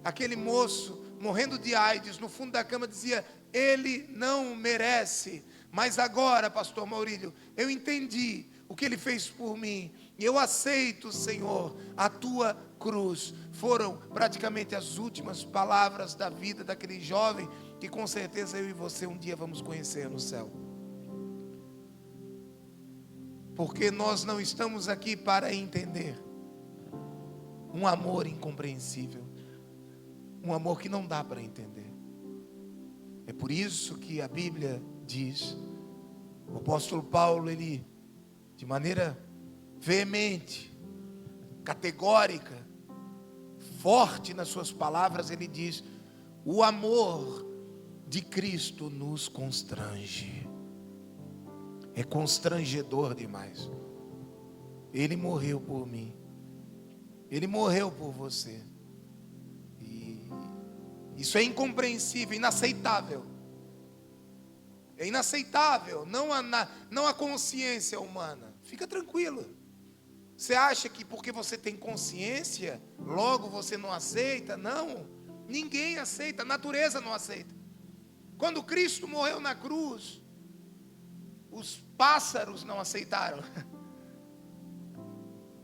Aquele moço morrendo de AIDS no fundo da cama dizia: ele não merece. Mas agora, pastor Maurílio, eu entendi o que ele fez por mim, e eu aceito, Senhor, a tua cruz. Foram praticamente as últimas palavras da vida daquele jovem que com certeza eu e você um dia vamos conhecer no céu. Porque nós não estamos aqui para entender um amor incompreensível, um amor que não dá para entender. É por isso que a Bíblia diz, o apóstolo Paulo, ele de maneira veemente, categórica, forte nas suas palavras, ele diz: o amor de Cristo nos constrange. É constrangedor demais. Ele morreu por mim. Ele morreu por você. E isso é incompreensível, inaceitável. É inaceitável, não a consciência humana. Fica tranquilo. Você acha que porque você tem consciência, logo você não aceita? Não, ninguém aceita, a natureza não aceita. Quando Cristo morreu na cruz, os pássaros não aceitaram.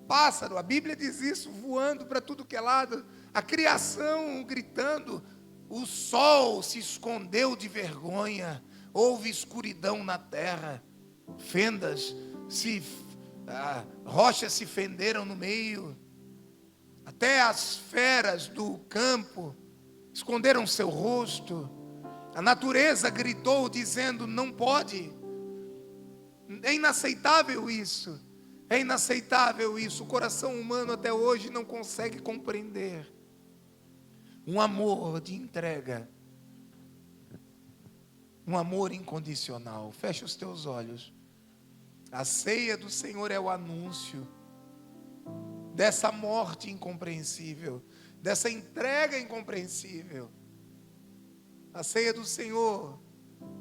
Pássaro, a Bíblia diz isso, voando para tudo que é lado, a criação gritando, o sol se escondeu de vergonha, houve escuridão na terra, fendas rochas se fenderam no meio, até as feras do campo esconderam seu rosto, a natureza gritou dizendo: não pode. É inaceitável isso, é inaceitável isso. O coração humano até hoje não consegue compreender um amor de entrega, um amor incondicional. Fecha os teus olhos. A ceia do Senhor é o anúncio dessa morte incompreensível, dessa entrega incompreensível. A ceia do Senhor,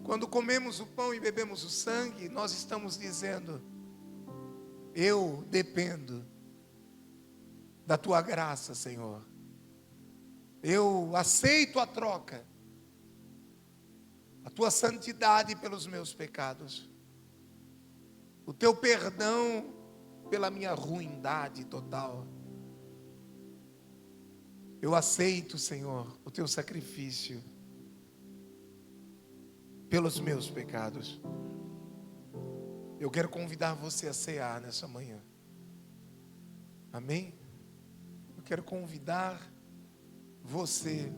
quando comemos o pão e bebemos o sangue, nós estamos dizendo: eu dependo da tua graça, Senhor. Eu aceito a troca, a tua santidade pelos meus pecados, o teu perdão pela minha ruindade total. Eu aceito, Senhor, o teu sacrifício pelos meus pecados. Eu quero convidar você a cear nessa manhã. Amém? Eu quero convidar você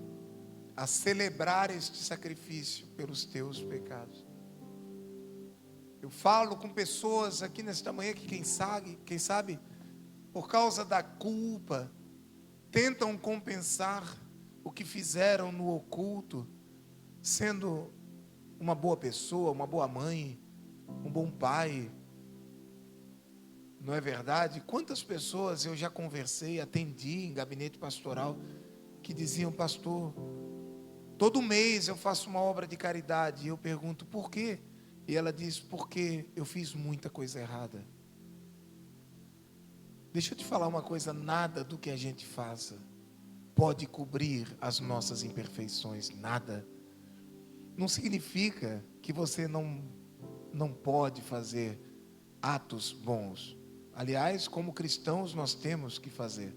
a celebrar este sacrifício pelos teus pecados. Eu falo com pessoas aqui nesta manhã que quem sabe, por causa da culpa, tentam compensar o que fizeram no oculto, sendo uma boa pessoa, uma boa mãe, um bom pai. Não é verdade? Quantas pessoas eu já conversei, atendi em gabinete pastoral, que diziam: pastor, todo mês eu faço uma obra de caridade. E eu pergunto: por quê? E ela diz: porque eu fiz muita coisa errada. Deixa eu te falar uma coisa: nada do que a gente faça pode cobrir as nossas imperfeições, nada. Não significa que você não pode fazer atos bons. Aliás, como cristãos nós temos que fazer.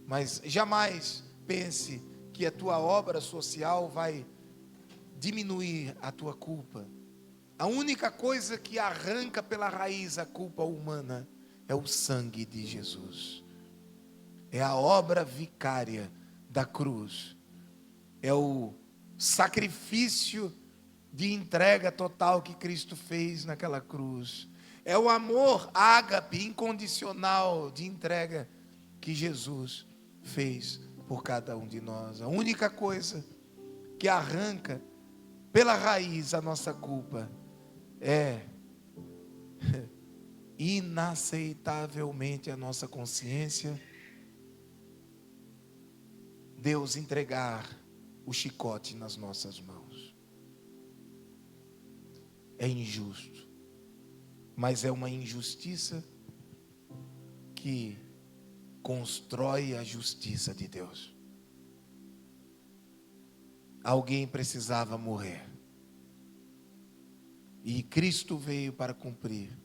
Mas jamais pense que a tua obra social vai diminuir a tua culpa. A única coisa que arranca pela raiz a culpa humana é o sangue de Jesus. É a obra vicária da cruz. É o sacrifício de entrega total que Cristo fez naquela cruz. É o amor ágape, incondicional de entrega que Jesus fez por cada um de nós. A única coisa que arranca pela raiz a nossa culpa é inaceitavelmente a nossa consciência, Deus entregar o chicote nas nossas mãos. É injusto, mas é uma injustiça que constrói a justiça de Deus. Alguém precisava morrer, e Cristo veio para cumprir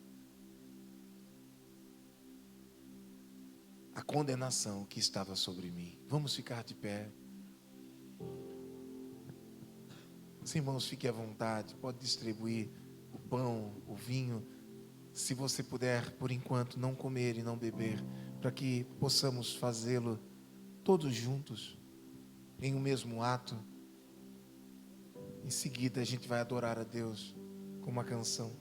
a condenação que estava sobre mim. Vamos ficar de pé. Os irmãos, fiquem à vontade, pode distribuir o pão, o vinho, se você puder, por enquanto, não comer e não beber, para que possamos fazê-lo todos juntos, em um mesmo ato. Em seguida a gente vai adorar a Deus com uma canção.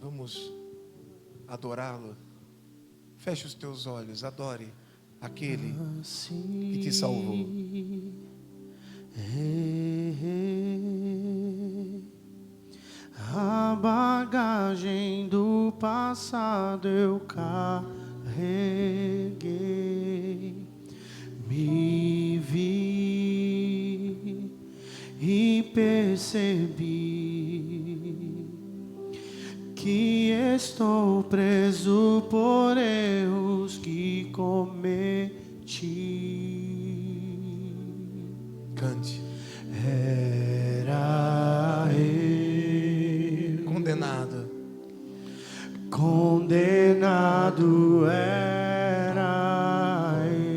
Vamos adorá-lo. Feche os teus olhos, adore aquele que te salvou. A bagagem do passado eu carreguei, me vi e percebi que estou preso por erros que cometi. Cante. Era eu condenado era eu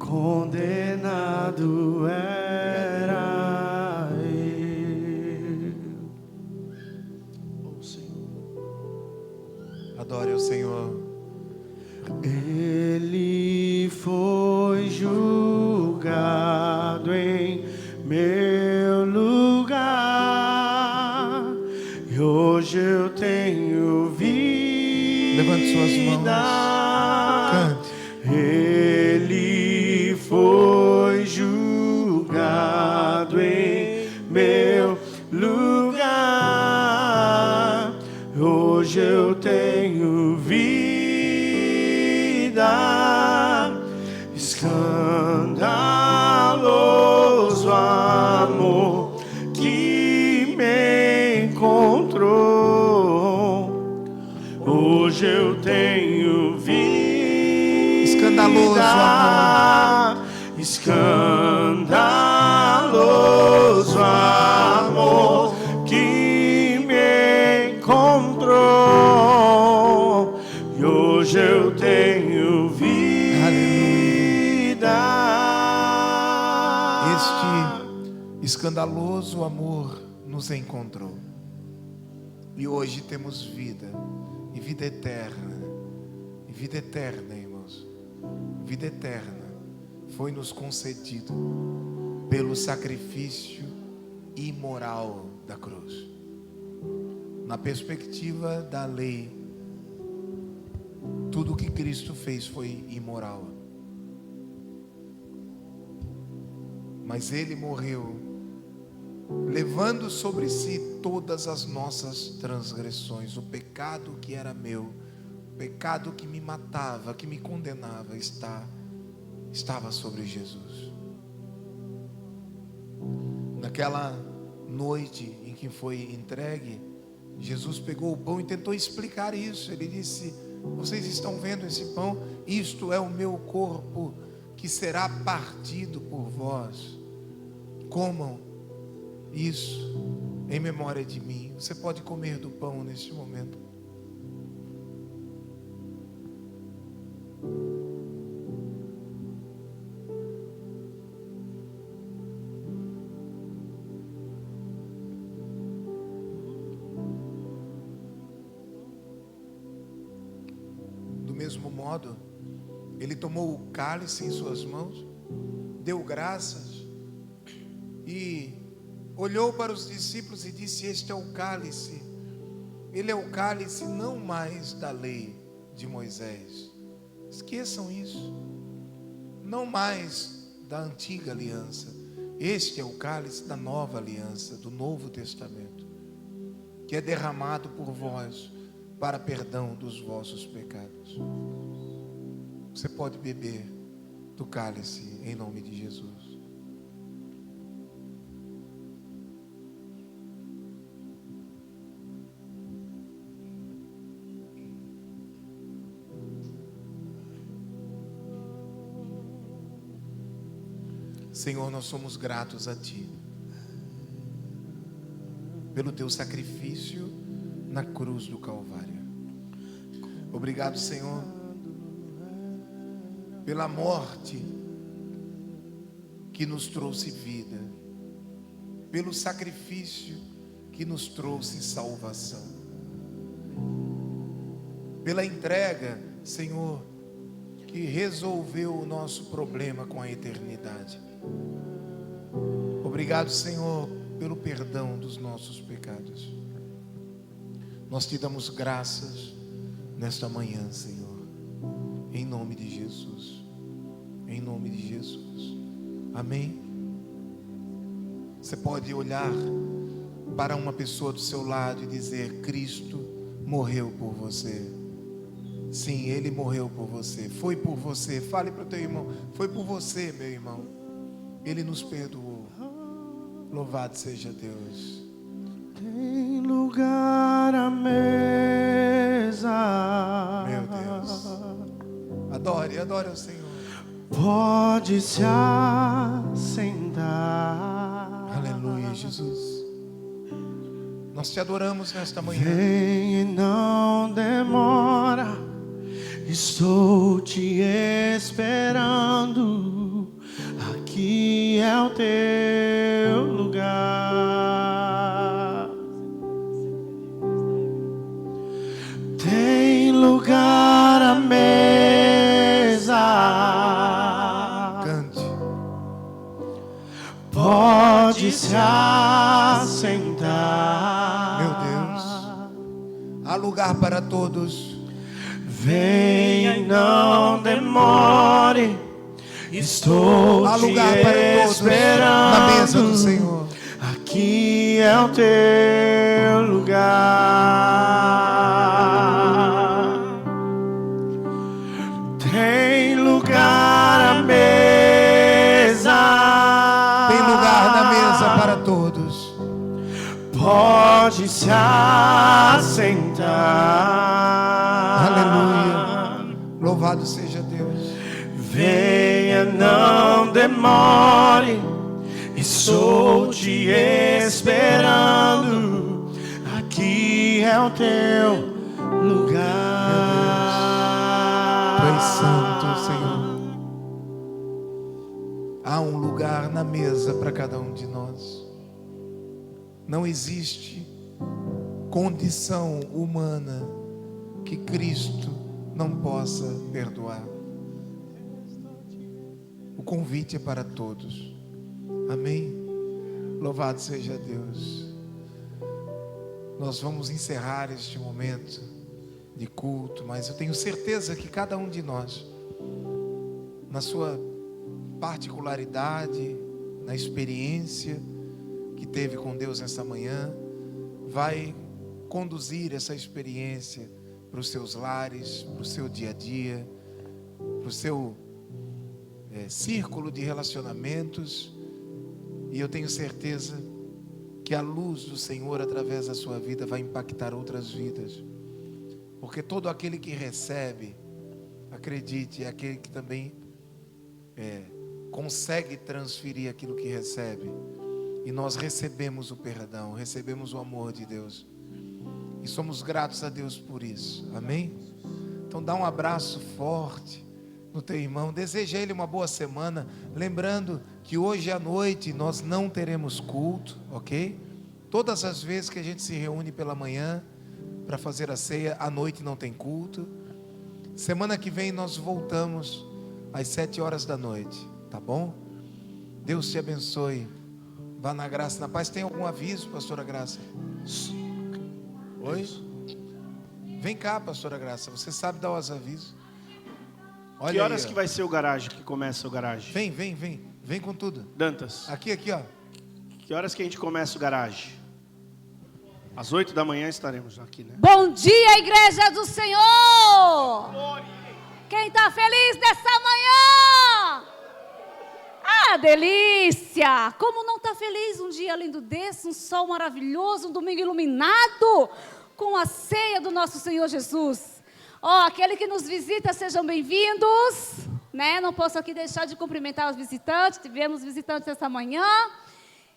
condenado era eu. Oh, Senhor. Adore o Senhor. Ele foi julgado em meu lugar e hoje eu tenho vida. Levante suas mãos. Cante. Ele foi julgado em meu lugar. Hoje eu tenho vida. Escandaloso amor que me encontrou. Hoje eu tenho vida. Escandaloso amor. Escandaloso amor que me encontrou. E hoje eu tenho vida. Este escandaloso amor nos encontrou. E hoje temos vida. E vida eterna. E vida eterna, irmãos. Vida eterna foi nos concedido pelo sacrifício imoral da cruz. Na perspectiva da lei, tudo que Cristo fez foi imoral. Mas Ele morreu, levando sobre si todas as nossas transgressões. O pecado que era meu, o pecado que me matava, que me condenava, estava sobre Jesus. Naquela noite em que foi entregue, Jesus pegou o pão e tentou explicar isso. Ele disse: vocês estão vendo esse pão? Isto é o meu corpo que será partido por vós. Comam isso em memória de mim. Você pode comer do pão neste momento. Do mesmo modo, Ele tomou o cálice em suas mãos, deu graças e olhou para os discípulos e disse: este é o cálice. Ele é o cálice não mais da lei de Moisés. Esqueçam isso. Não mais da antiga aliança. Este é o cálice da nova aliança, do Novo Testamento, que é derramado por vós para perdão dos vossos pecados. Você pode beber do cálice em nome de Jesus. Senhor, nós somos gratos a Ti pelo Teu sacrifício na cruz do Calvário. Obrigado, Senhor, pela morte que nos trouxe vida, pelo sacrifício que nos trouxe salvação, pela entrega, Senhor, que resolveu o nosso problema com a eternidade. Obrigado, Senhor, pelo perdão dos nossos pecados. Nós te damos graças nesta manhã, Senhor, em nome de Jesus, em nome de Jesus, amém. Você pode olhar para uma pessoa do seu lado e dizer: Cristo morreu por você. Sim, Ele morreu por você, foi por você. Fale para o teu irmão: foi por você, meu irmão. Ele nos perdoou. Louvado seja Deus. Tem lugar à mesa. Meu Deus. Adore, adore ao Senhor. Pode se assentar. Aleluia, Jesus. Nós te adoramos nesta manhã. Vem e não demora. Estou te esperando. Aqui é o teu lugar. Tem lugar à mesa. Cante. Pode se assentar. Meu Deus. Há lugar para todos. Venha e não demore. Estou Há te lugar para todos esperando. na mesa do Senhor. Aqui é o teu lugar. Tem lugar à mesa. Tem lugar na mesa para todos. Pode se assentar. Aleluia. Louvado seja Deus. Venha, não demore. Estou te esperando. Aqui é o teu lugar. Tu és santo, Senhor. Há um lugar na mesa para cada um de nós. Não existe condição humana que Cristo não possa perdoar. O convite é para todos. Amém? Louvado seja Deus. Nós vamos encerrar este momento de culto, mas eu tenho certeza que cada um de nós, na sua particularidade, na experiência que teve com Deus nessa manhã, vai conduzir essa experiência para os seus lares, para o seu dia a dia, para o seu círculo de relacionamentos. E eu tenho certeza que a luz do Senhor através da sua vida vai impactar outras vidas, porque todo aquele que recebe, acredite, é aquele que também consegue transferir aquilo que recebe. E nós recebemos o perdão, recebemos o amor de Deus, e somos gratos a Deus por isso, amém? Então dá um abraço forte no teu irmão, deseja ele uma boa semana, lembrando que hoje à noite nós não teremos culto, ok? Todas as vezes que a gente se reúne pela manhã para fazer a ceia, à noite não tem culto. Semana que vem nós voltamos às 7 horas da noite, tá bom? Deus te abençoe, vá na graça e na paz. Tem algum aviso, pastora Graça? Oi? Vem cá, pastora Graça, você sabe dar os avisos. Olha Que horas aí, que vai ser o garagem, que começa o garagem? Vem com tudo. Dantas, Aqui, ó. que horas que a gente começa o garagem? Às 8 da manhã estaremos aqui, né? Bom dia, igreja do Senhor! Quem está feliz nessa manhã? Ah, delícia! Como não está feliz um dia lindo desse, um sol maravilhoso, um domingo iluminado, com a ceia do nosso Senhor Jesus. Aquele que nos visita, sejam bem-vindos, né? Não posso aqui deixar de cumprimentar os visitantes, tivemos visitantes essa manhã.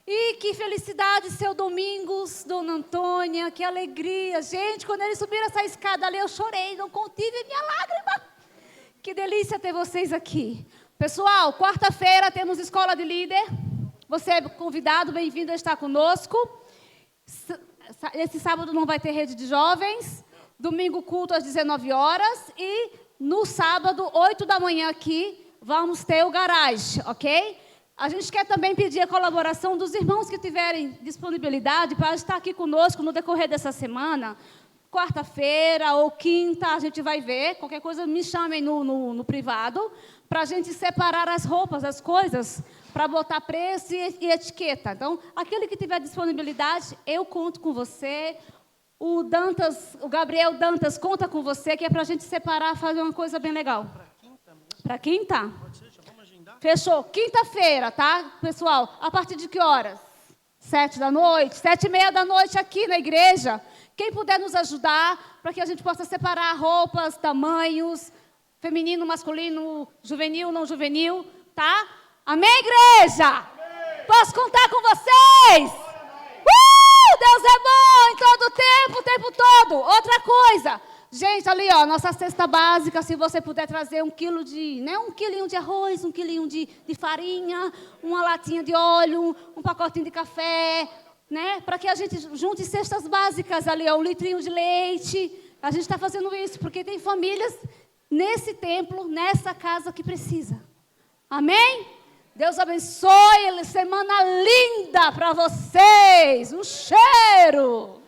E que felicidade, seu Domingos, Dona Antônia, que alegria. Gente, quando eles subiram essa escada ali, eu chorei, não contive minha lágrima. Que delícia ter vocês aqui. Pessoal, quarta-feira temos Escola de Líder. Você é convidado, bem-vindo a estar conosco. Esse sábado não vai ter rede de jovens. Domingo culto às 19 horas. E no sábado, 8 da manhã aqui, vamos ter o garagem, ok? A gente quer também pedir a colaboração dos irmãos que tiverem disponibilidade para estar aqui conosco no decorrer dessa semana. Quarta-feira ou quinta, a gente vai ver. Qualquer coisa, me chamem no privado, para a gente separar as roupas, as coisas, para botar preço e etiqueta. Então, aquele que tiver disponibilidade, eu conto com você. O Gabriel Dantas conta com você, que é para a gente separar, fazer uma coisa bem legal. Para quinta? Fechou. Quinta-feira, tá, pessoal? A partir de que horas? 7 da noite, 7h30 da noite aqui na igreja. Quem puder nos ajudar, para que a gente possa separar roupas, tamanhos, feminino, masculino, juvenil, não juvenil, tá? Amém, igreja? Amém. Posso contar com vocês? Deus é bom em todo o tempo todo. Outra coisa, gente, ali, ó, nossa cesta básica, se você puder trazer 1 quilo um quilinho de arroz, 1 quilinho de farinha, uma latinha de óleo, um pacotinho de café, né? Para que a gente junte cestas básicas ali, ó, 1 litrinho de leite. A gente está fazendo isso porque tem famílias nesse templo, nessa casa que precisa. Amém? Deus abençoe, semana linda para vocês. Um cheiro!